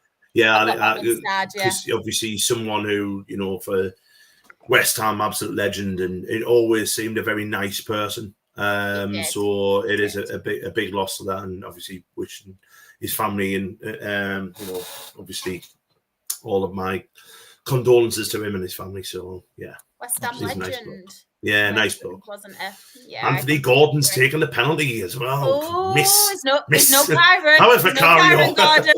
obviously someone who for West Ham, absolute legend, and it always seemed a very nice person. So it is a big loss to that, and obviously wishing his family and obviously all of my condolences to him and his family. So yeah, West Ham legend. Nice bloke, wasn't it? Yeah. Anthony Gordon's taking the penalty as well. It's no Kyron. How is Vicario? Gordon.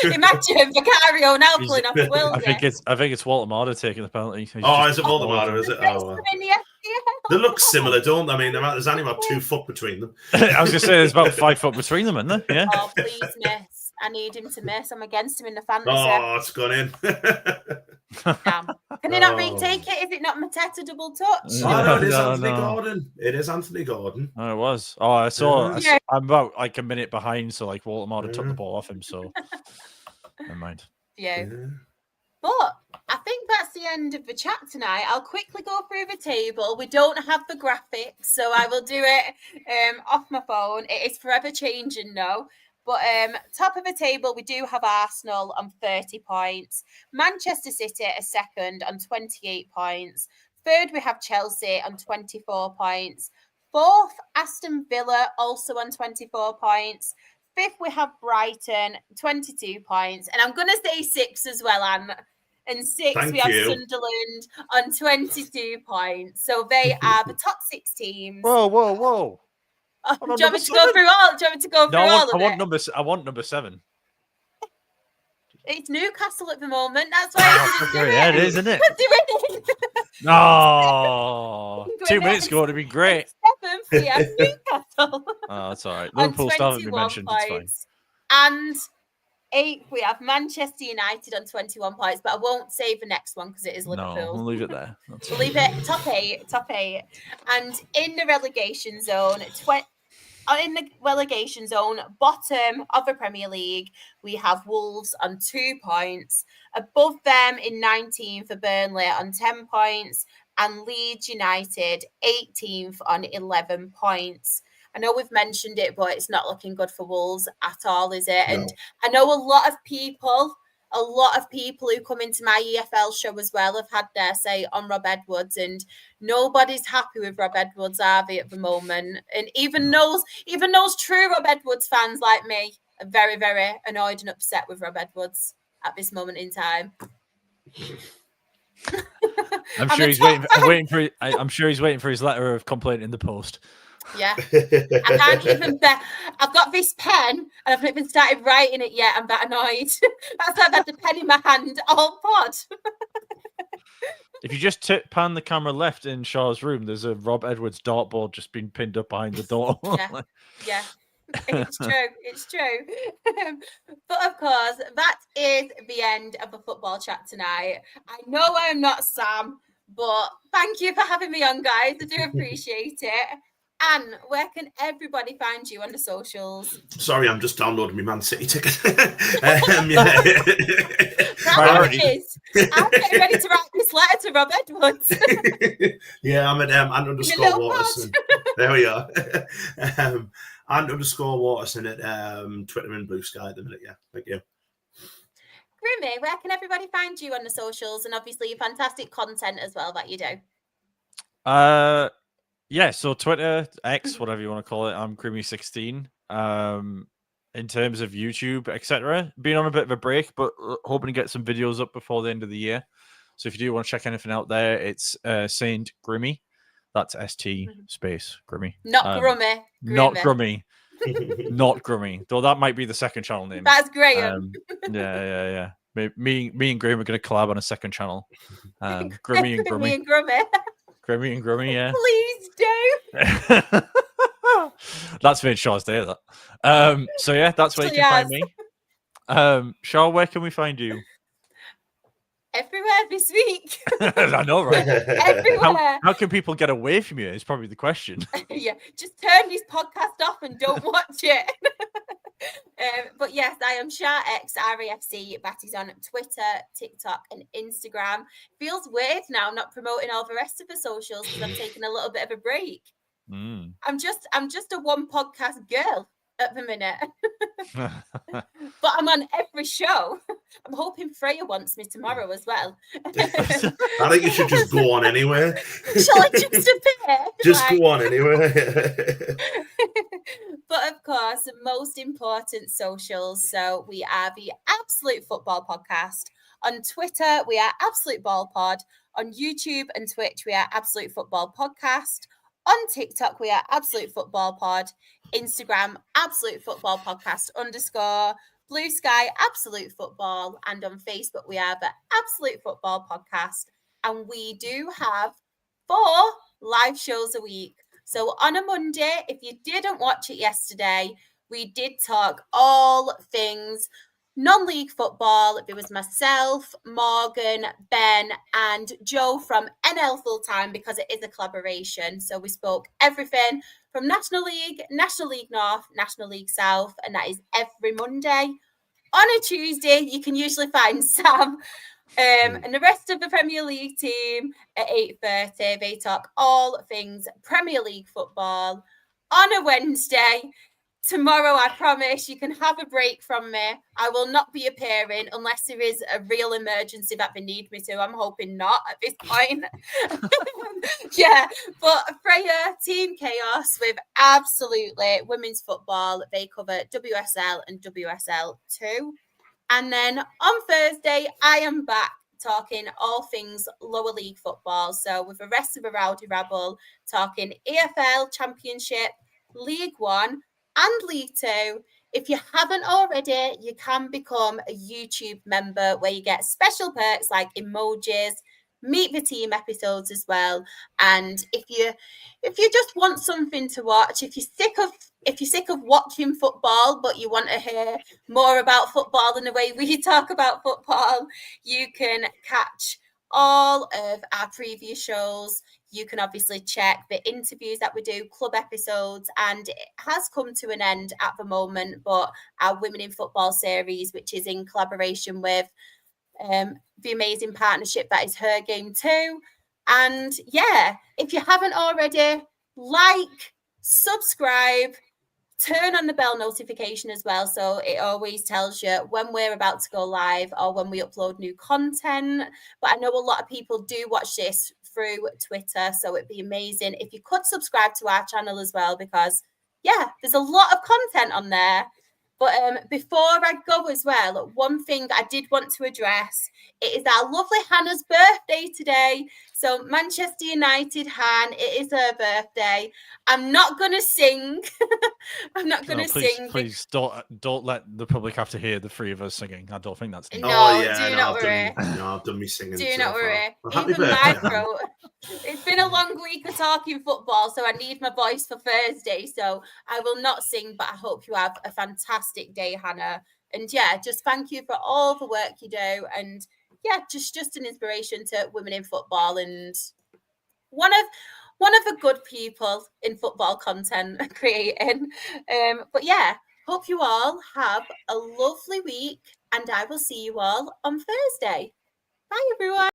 Imagine Vicario now pulling off the world. I think it's Walter Marder taking the penalty. Is it Walter Marder? Is it? They look similar, don't they? I mean, there's only about 2 foot between them. I was going to say there's about 5 foot between them, isn't there? Yeah. Oh, please miss. I need him to miss. I'm against him in the fantasy. Oh, it's gone in. Damn. Can he not retake it? Is it not Mateta double touch? No, it is Anthony Gordon. It is Anthony Gordon. Oh, it was. Oh, I saw. I'm about a minute behind, so Walter Marder took the ball off him. So never mind. Yeah. But I think that's the end of the chat tonight. I'll quickly go through the table. We don't have the graphics, so I will do it off my phone. It is forever changing now. But top of the table, we do have Arsenal on 30 points. Manchester City are second on 28 points. Third, we have Chelsea on 24 points. Fourth, Aston Villa also on 24 points. Fifth, we have Brighton, 22 points. And I'm going to say 6 as well, Anne. And 6, we have Sunderland on 22 points. So they are the top 6 teams. Whoa. Do you want me to go through all? I want number 7. It's Newcastle at the moment. That's why I didn't do it. It is, isn't it? No. 2 minutes ago, it'd be great. 7th, we have Newcastle. Oh, that's all right. Liverpool still haven't been mentioned. It's fine. And 8th, we have Manchester United on 21 points, but I won't say the next one because it is Liverpool. No, we'll leave it there. We'll leave it top 8. And in the relegation zone, bottom of the Premier League, we have Wolves on 2 points. Above them in 19th for Burnley on 10 points. And Leeds United 18th on 11 points. I know we've mentioned it, but it's not looking good for Wolves at all, is it? No. And I know a lot of people a lot of people who come into my EFL show as well have had their say on Rob Edwards, and nobody's happy with Rob Edwards, are they, at the moment? And even those true Rob Edwards fans like me are very, very annoyed and upset with Rob Edwards at this moment in time. I'm sure he's waiting for. I'm sure he's waiting for his letter of complaint in the post. Yeah, I can't even bear. I've got this pen and I've not even started writing it yet. I'm that annoyed. That's why I've had the pen in my hand all pod. If you just pan the camera left in Shaw's room, there's a Rob Edwards dartboard just been pinned up behind the door. Yeah. It's true. It's true. But of course, that is the end of the football chat tonight. I know I am not Sam, but thank you for having me on, guys. I do appreciate it. And where can everybody find you on the socials? Sorry, I'm just downloading my Man City ticket. Priorities. I'm getting ready to write this letter to Rob Edwards. Yeah, I'm at @_Waterson. There we are. @_Waterson at Twitter and Blue Sky at the minute. Yeah, thank you. Grimmy, where can everybody find you on the socials? And obviously your fantastic content as well that you do. Yeah, so Twitter, X, whatever you want to call it, I'm Grimmy16. In terms of YouTube, etc., been on a bit of a break, but hoping to get some videos up before the end of the year. So if you do want to check anything out there, it's Saint Grimmy. That's ST space Grimmy. Not Grummy. Not Grummy. Not Grummy. Though that might be the second channel name. That's Graham. Yeah. Me and Graham are going to collab on a second channel. Grimmy and Grummy. Grimmy and Grummy, yeah. Please do. That's made Shaw's day, that. So yeah, that's where you can find me. Shaw, where can we find you? Everywhere this week. I know, right? Everywhere. How can people get away from you is probably the question. Yeah, just turn this podcast off and don't watch it. But yes, I am SharXRAFC. That is on Twitter, TikTok, and Instagram. Feels weird now not promoting all the rest of the socials because I've taken a little bit of a break. I'm just a one podcast girl at the minute. But I'm on every show. I'm hoping Freya wants me tomorrow as well. I think you should just go on anyway. Shall I just appear? Just go on anyway. But of course, the most important socials. So we are the Absolute Football Podcast. On Twitter, we are Absolute Ball Pod. On YouTube and Twitch, we are Absolute Football Podcast. On TikTok, we are Absolute Football Pod. Instagram, Absolute Football Podcast _. Blue Sky, Absolute Football. And on Facebook, we are the Absolute Football Podcast. And we do have 4 live shows a week. So on a Monday, if you didn't watch it yesterday, we did talk all things non-league football. There was myself, Morgan, Ben, and Joe from NL Fulltime because it is a collaboration. So we spoke everything from National League North, National League South, and that is every Monday. On a Tuesday, you can usually find Sam and the rest of the Premier League team at 8:30. They talk all things Premier League football. On a Wednesday, tomorrow, I promise you can have a break from me. I will not be appearing unless there is a real emergency that they need me to. I'm hoping not at this point. Yeah, but Freya, Team Chaos with absolutely women's football. They cover WSL and WSL 2. And then on Thursday, I am back talking all things lower league football. So with the rest of the Rowdy Rabble, talking EFL Championship, League One, and League Two. If you haven't already, you can become a YouTube member where you get special perks like emojis, meet the team episodes as well. And if you just want something to watch, if you're sick of watching football but you want to hear more about football than the way we talk about football, you can catch all of our previous shows. You can obviously check the interviews that we do, club episodes, and it has come to an end at the moment, but our Women in Football series, which is in collaboration with the amazing partnership that is Her Game Too. And yeah, if you haven't already, like, subscribe, turn on the bell notification as well, so it always tells you when we're about to go live or when we upload new content. But I know a lot of people do watch this through Twitter, so it'd be amazing if you could subscribe to our channel as well, because yeah, there's a lot of content on there. But before I go as well, one thing I did want to address, it is our lovely Hannah's birthday today. So Manchester United, Han, it is her birthday. I'm not going to sing. I'm not going to sing. Please don't let the public have to hear the three of us singing. I don't think that's needed. No, do not worry. I've done me singing. Do not worry. Happy Even birthday, my throat. It's been a long week of talking football, so I need my voice for Thursday. So I will not sing, but I hope you have a fantastic day, Hannah. And yeah, just thank you for all the work you do. And yeah, just an inspiration to women in football, and one of the good people in football content creating. But yeah, hope you all have a lovely week, and I will see you all on Thursday. Bye, everyone.